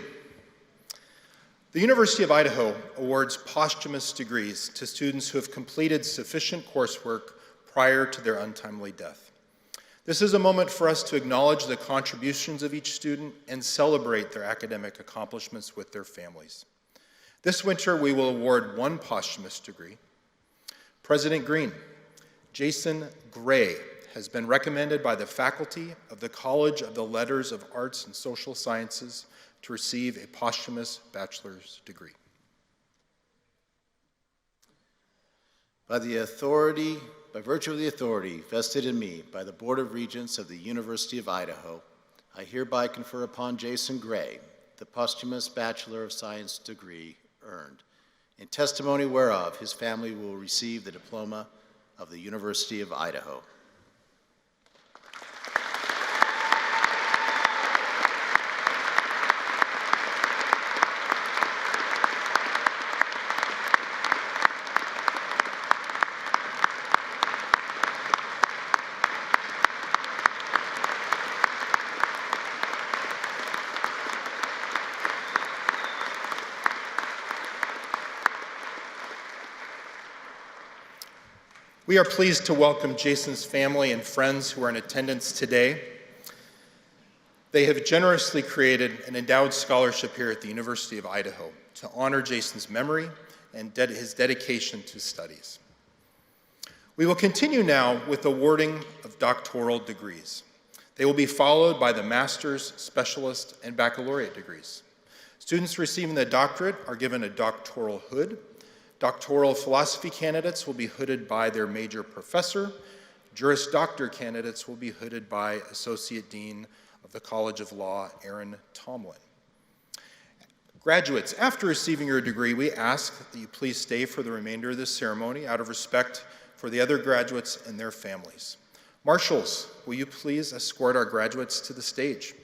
The University of Idaho awards posthumous degrees to students who have completed sufficient coursework prior to their untimely death. This is a moment for us to acknowledge the contributions of each student and celebrate their academic accomplishments with their families. This winter, we will award one posthumous degree. President Green, Jason Gray has been recommended by the faculty of the College of the Letters of Arts and Social Sciences to receive a posthumous bachelor's degree. By virtue of the authority vested in me by the Board of Regents of the University of Idaho, I hereby confer upon Jason Gray the posthumous Bachelor of Science degree earned, in testimony whereof his family will receive the diploma of the University of Idaho. We are pleased to welcome Jason's family and friends who are in attendance today. They have generously created an endowed scholarship here at the University of Idaho to honor Jason's memory and his dedication to studies. We will continue now with awarding of doctoral degrees. They will be followed by the master's, specialist, and baccalaureate degrees. Students receiving the doctorate are given a doctoral hood. Doctoral philosophy candidates will be hooded by their major professor. Juris Doctor candidates will be hooded by Associate Dean of the College of Law, Aaron Tomlin. Graduates, after receiving your degree, we ask that you please stay for the remainder of this ceremony out of respect for the other graduates and their families. Marshals, will you please escort our graduates to the stage?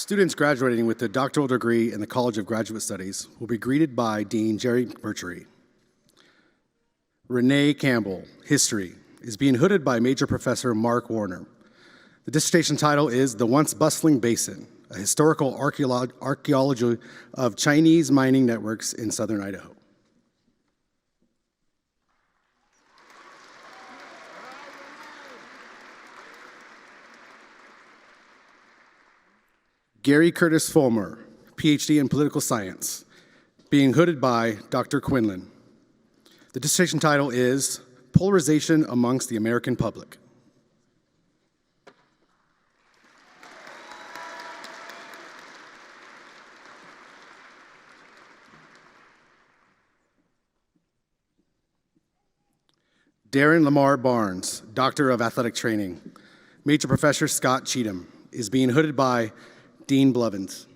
Students graduating with a doctoral degree in the College of Graduate Studies will be greeted by Dean Jerry Mercury. Renee Campbell, History, is being hooded by Major Professor Mark Warner. The dissertation title is The Once Bustling Basin, a historical archaeology of Chinese mining networks in southern Idaho. Gary Curtis Fulmer, PhD in Political Science, being hooded by Dr. Quinlan. The dissertation title is Polarization Amongst the American Public. Darren Lamar Barnes, Doctor of Athletic Training. Major Professor Scott Cheatham is being hooded by Dean Blevins.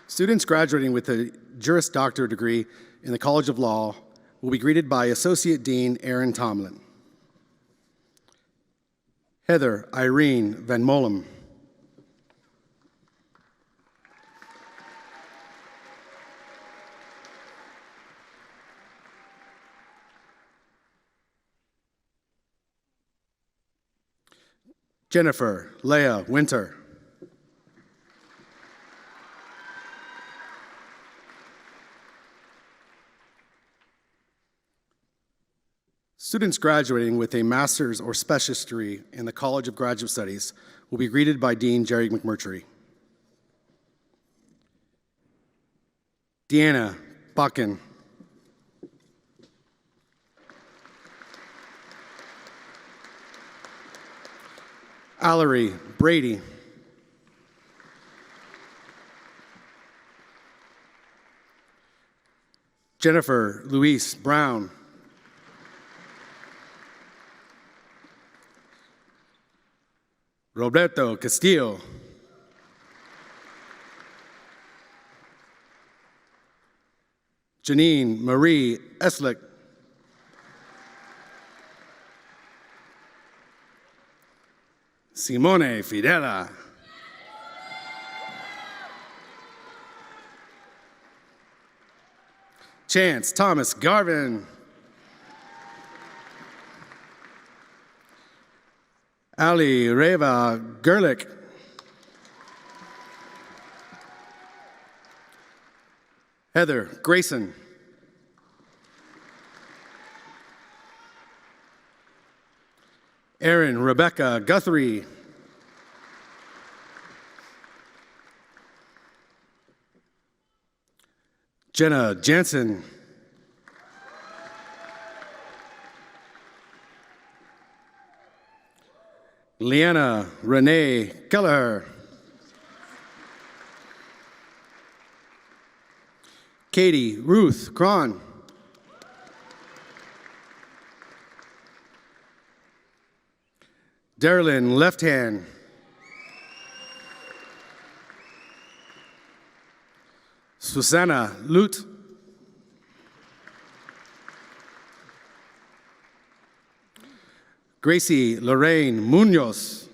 Students graduating with a Juris Doctor degree in the College of Law will be greeted by Associate Dean Aaron Tomlin. Heather Irene Van Mollem. Jennifer Leah Winter. Students graduating with a master's or specialist degree in the College of Graduate Studies will be greeted by Dean Jerry McMurtry. Deanna Bakken. Allery Brady. Jennifer Louise Brown. Roberto Castillo. Janine Marie Eslick. Simone Fidela. Chance Thomas Garvin. Ali Reva Gerlich. Heather Grayson. Erin Rebecca Guthrie. Jenna Jansen. Leanna Renee Kelleher. Katie Ruth Cron. Darlyn Left Hand. Susanna Lute. Gracie Lorraine Munoz.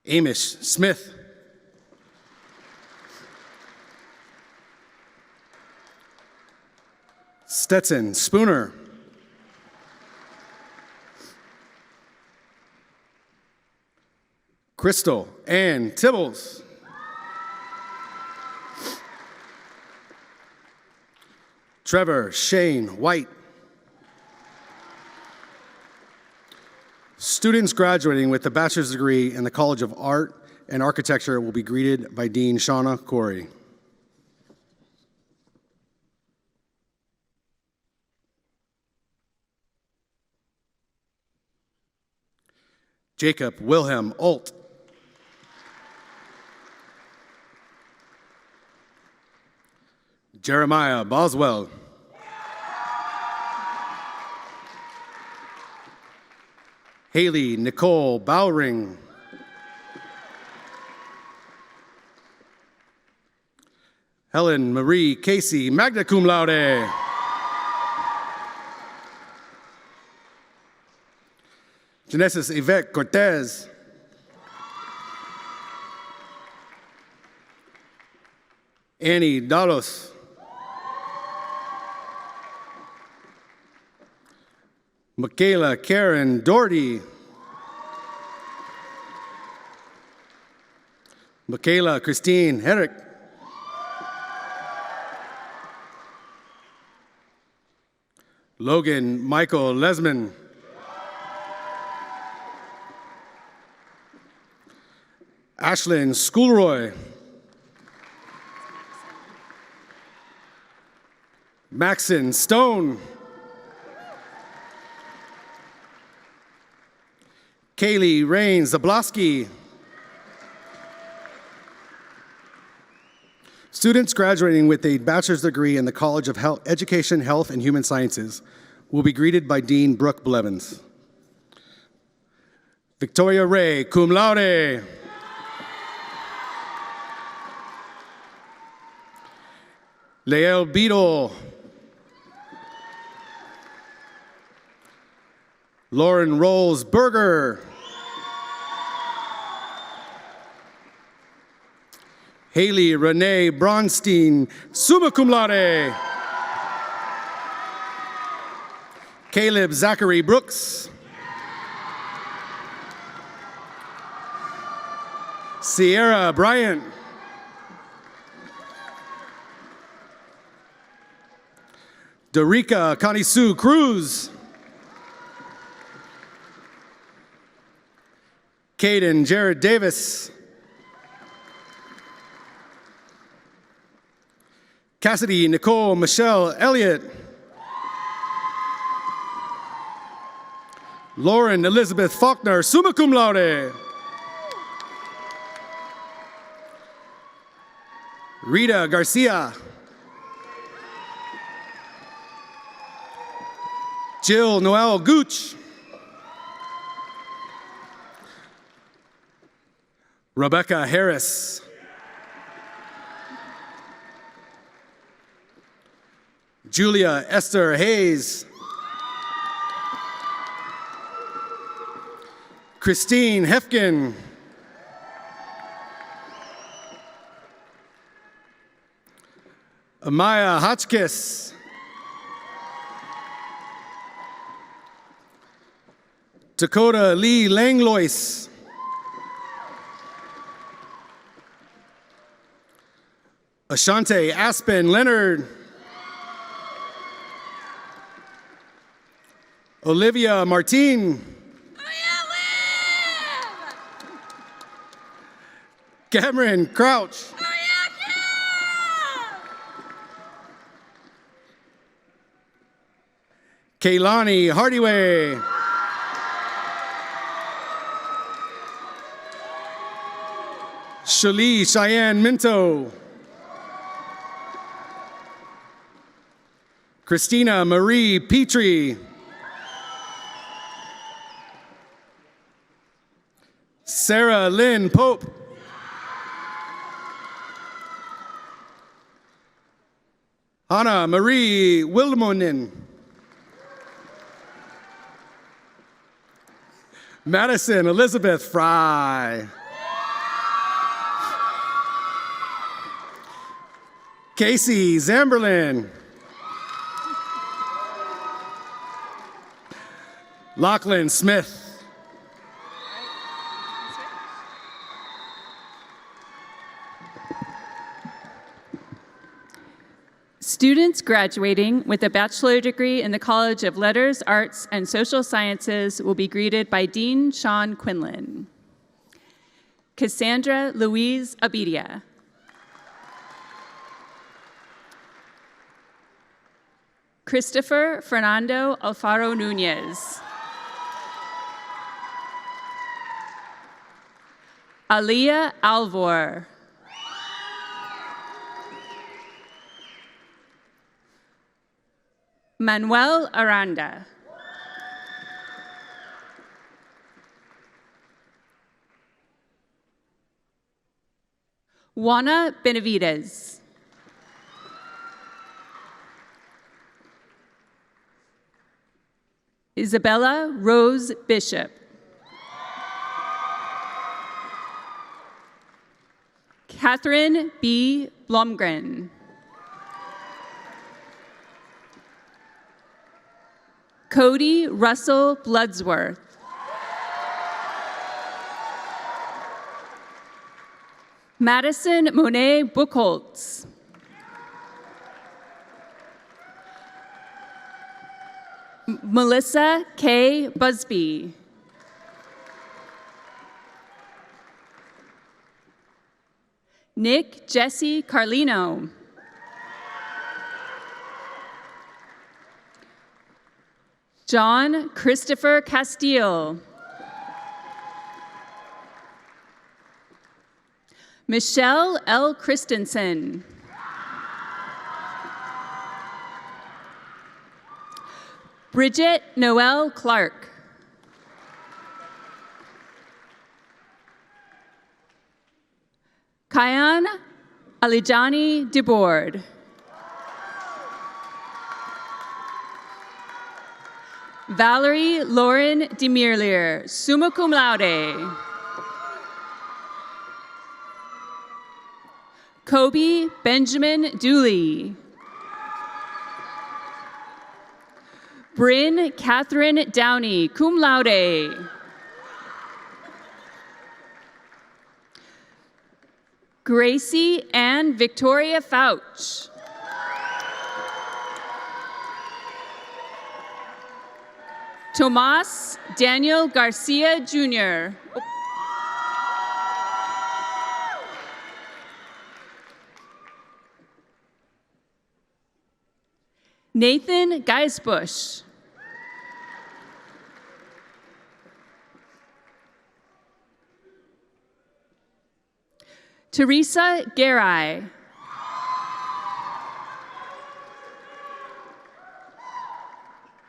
Amish Smith. Stetson Spooner. Crystal Ann Tibbles. Trevor Shane White. Students graduating with a bachelor's degree in the College of Art and Architecture will be greeted by Dean Shauna Corey. Jacob Wilhelm Alt. Jeremiah Boswell. Haley Nicole Bowring. Helen Marie Casey, magna cum laude. Genesis Yvette Cortez. Annie Dalos. Michaela Karen Doherty. Michaela Christine Herrick. Logan Michael Lesman. Ashlyn Schoolroy. Maxon Stone. Kaylee Rain Zablosky. Students graduating with a bachelor's degree in the College of Education, Health, and Human Sciences will be greeted by Dean Brooke Blevins. Victoria Ray, cum laude. Lael Beadle. Lauren Rolls Berger. Haley Renee Bronstein, summa cum laude. Caleb Zachary Brooks. Sierra Bryant. Dorica Connie-Sue Cruz. Caden Jared Davis. Cassidy Nicole Michelle Elliott. Lauren Elizabeth Faulkner, summa cum laude. Rita Garcia. Jill Noel Gooch. Rebecca Harris. Julia Esther Hayes. Christine Hefkin. Amaya Hotchkiss. Dakota Lee Langlois. Ashante Aspen Leonard. Olivia Martin. Cameron Crouch. Kaylani Hardyway. Shalee Cheyenne Minto. Christina Marie Petrie. Sarah Lynn Pope. Hannah Marie Wilmonen. Madison Elizabeth Fry. Casey Zamberlin. Lachlan Smith. Students graduating with a bachelor degree in the College of Letters, Arts, and Social Sciences will be greeted by Dean Sean Quinlan. Cassandra Louise Abidia. Christopher Fernando Alfaro Nunez. Aliyah Alvor. Manuel Aranda. Juana Benavides. Isabella Rose Bishop. Catherine B. Blomgren. Cody Russell Bloodsworth. Madison Monet Buchholz. Melissa K. Busby. Nick Jesse Carlino. John Christopher Castile. Michelle L. Christensen. Bridget Noel Clark. Kayan Alijani Debord. Valerie Lauren Demirlier, summa cum laude. Kobe Benjamin Dooley. Bryn Catherine Downey, cum laude. Gracie Ann Victoria Fouch. Tomas Daniel Garcia Jr. Nathan Geisbusch. Teresa Garay.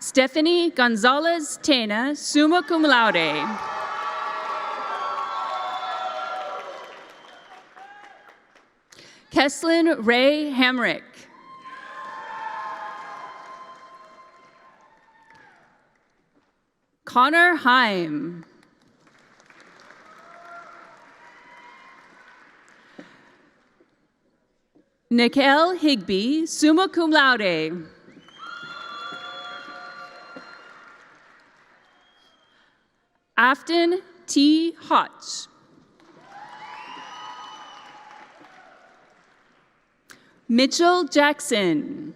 Stephanie Gonzalez Tena, summa cum laude. Keslin Ray Hamrick. Connor Heim. Nikel Higby, summa cum laude. Afton T. Hotch. Mitchell Jackson.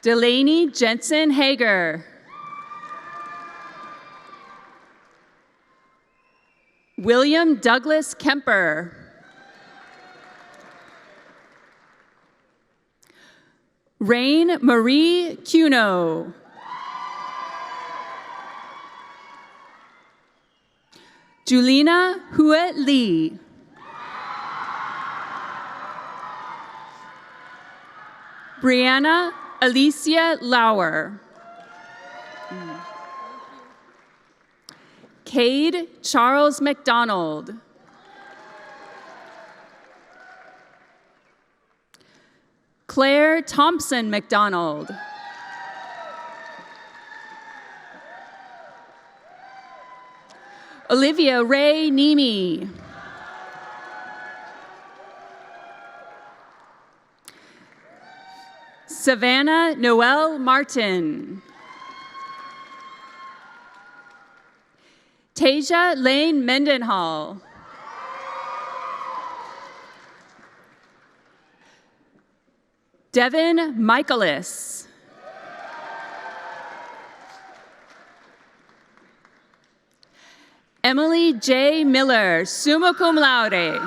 Delaney Jensen Hager. William Douglas Kemper. Rain Marie Cuno. Julina Hua Lee. Brianna Alicia Lauer. Cade Charles McDonald. Claire Thompson McDonald. Olivia Ray Nemi. Savannah Noel Martin. Tasia Lane Mendenhall. Devin Michaelis. Emily J. Miller, summa cum laude.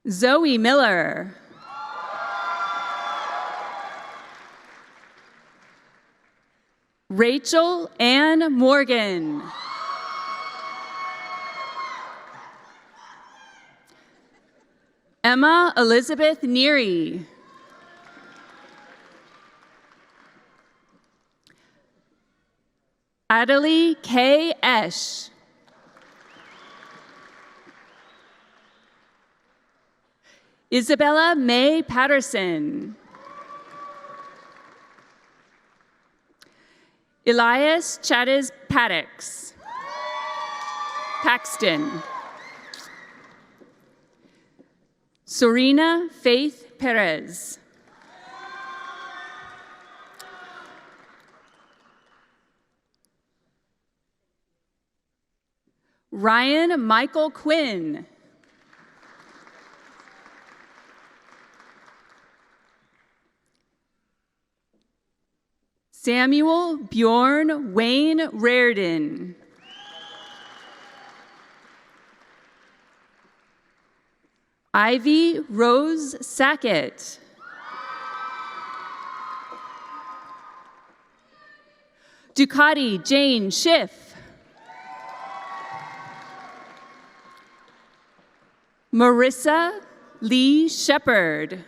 Zoe Miller. Rachel Ann Morgan. Emma Elizabeth Neary. Adelie K. Esch. Isabella May Patterson. Elias Chavez Paxton. Sorina Faith Perez. Ryan Michael Quinn. Samuel Bjorn Wayne Raridan. Ivy Rose Sackett. Ducati Jane Schiff. Marissa Lee Shepard.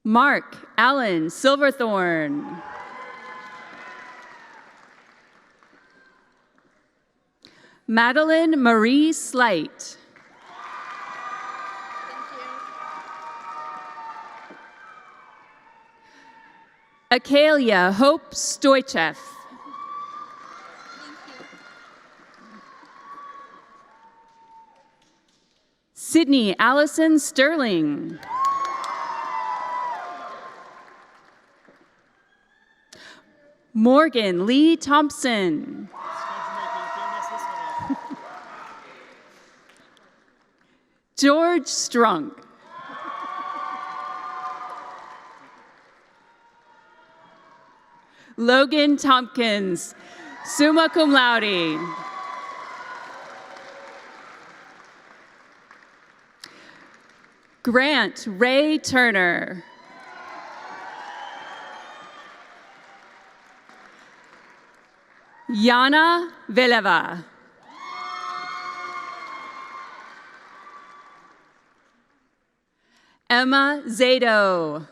Mark Allen Silverthorne. Madeline Marie Slight. Akalia Hope Stoichev. Sydney Allison Sterling. Morgan Lee Thompson. George Strunk. Logan Tompkins, summa cum laude. Grant Ray Turner. Yana Veleva. Emma Zato.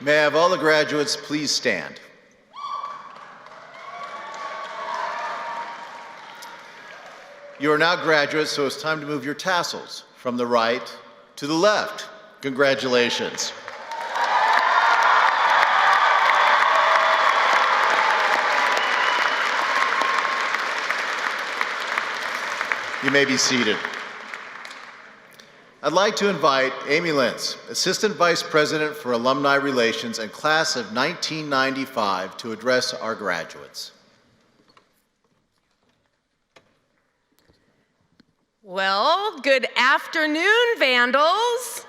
May I have all the graduates please stand? You are now graduates, so it's time to move your tassels from the right to the left. Congratulations. You may be seated. I'd like to invite Amy Lentz, Assistant Vice President for Alumni Relations and Class of 1995, to address our graduates. Well, good afternoon, Vandals.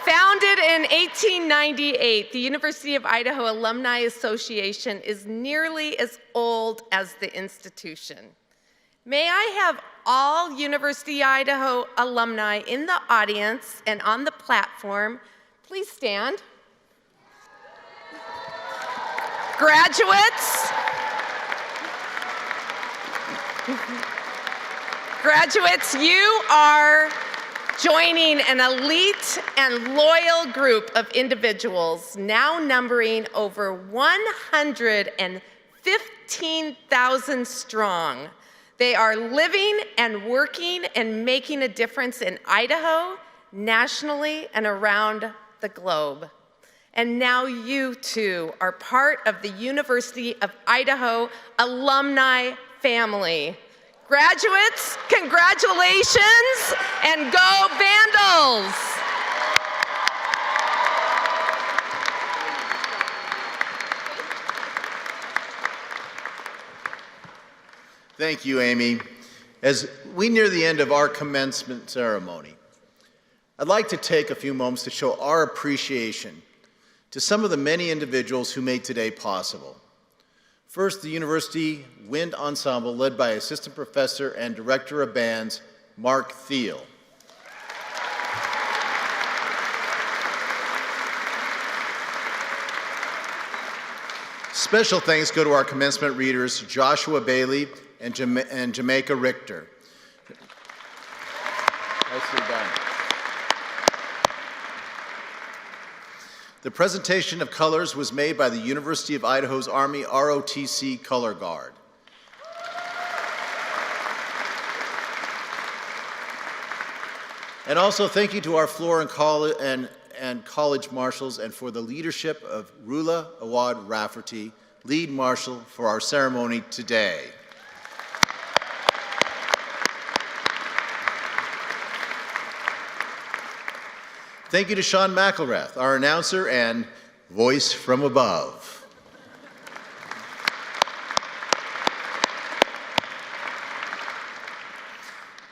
Founded in 1898, the University of Idaho Alumni Association is nearly as old as the institution. May I have all University of Idaho alumni in the audience and on the platform please stand. Graduates. Graduates, you are joining an elite and loyal group of individuals now numbering over 115,000 strong. They are living and working and making a difference in Idaho, nationally, and around the globe. And now you too are part of the University of Idaho alumni family. Graduates, congratulations, and go Vandals! Thank you, Amy. As we near the end of our commencement ceremony, I'd like to take a few moments to show our appreciation to some of the many individuals who made today possible. First, the University Wind Ensemble, led by Assistant Professor and Director of Bands, Mark Thiel. Special thanks go to our commencement readers, Joshua Bailey and Jamaica Richter. Nicely done. The presentation of colors was made by the University of Idaho's Army ROTC Color Guard. And also thank you to our floor and college marshals, and for the leadership of Rula Awad Rafferty, lead marshal for our ceremony today. Thank you to Sean McElrath, our announcer and voice from above.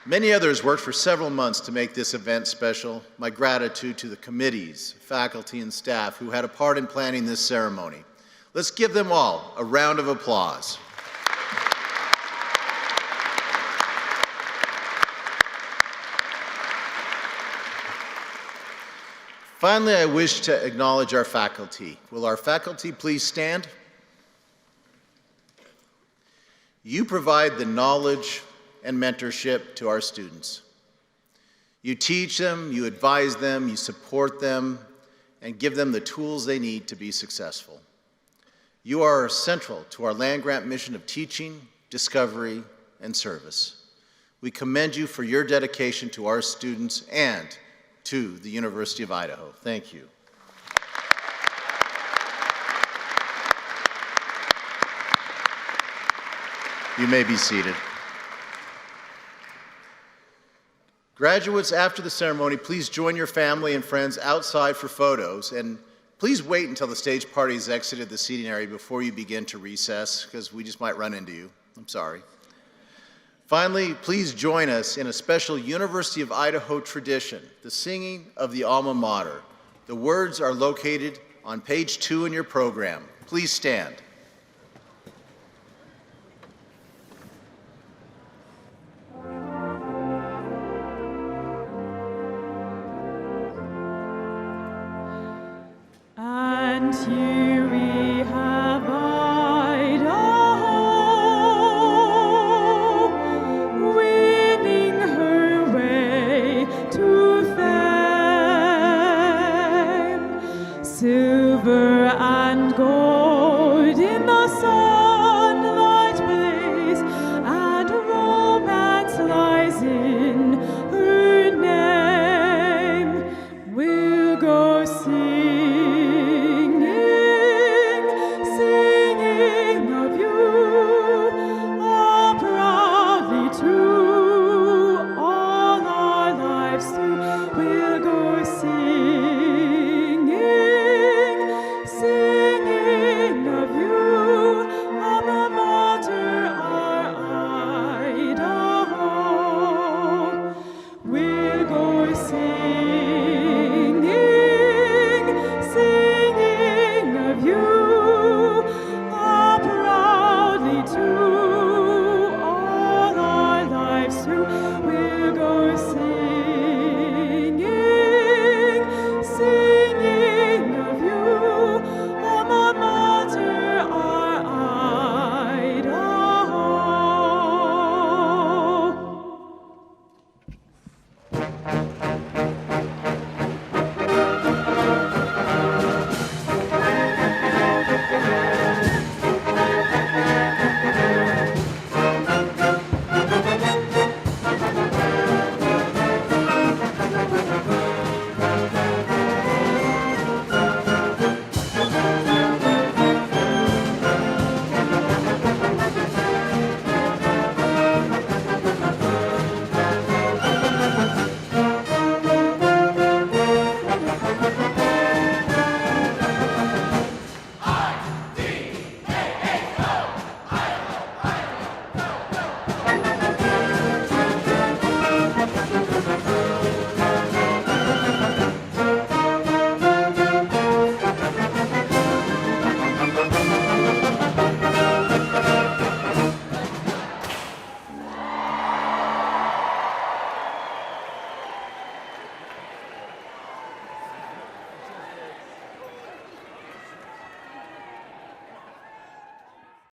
Many others worked for several months to make this event special. My gratitude to the committees, faculty, and staff who had a part in planning this ceremony. Let's give them all a round of applause. Finally, I wish to acknowledge our faculty. Will our faculty please stand? You provide the knowledge and mentorship to our students. You teach them, you advise them, you support them, and give them the tools they need to be successful. You are central to our land-grant mission of teaching, discovery, and service. We commend you for your dedication to our students and to the University of Idaho. Thank you. You may be seated. Graduates, after the ceremony, please join your family and friends outside for photos, and please wait until the stage party has exited the seating area before you begin to recess, because we just might run into you. I'm sorry. Finally, please join us in a special University of Idaho tradition, the singing of the alma mater. The words are located on page 2 in your program. Please stand. And you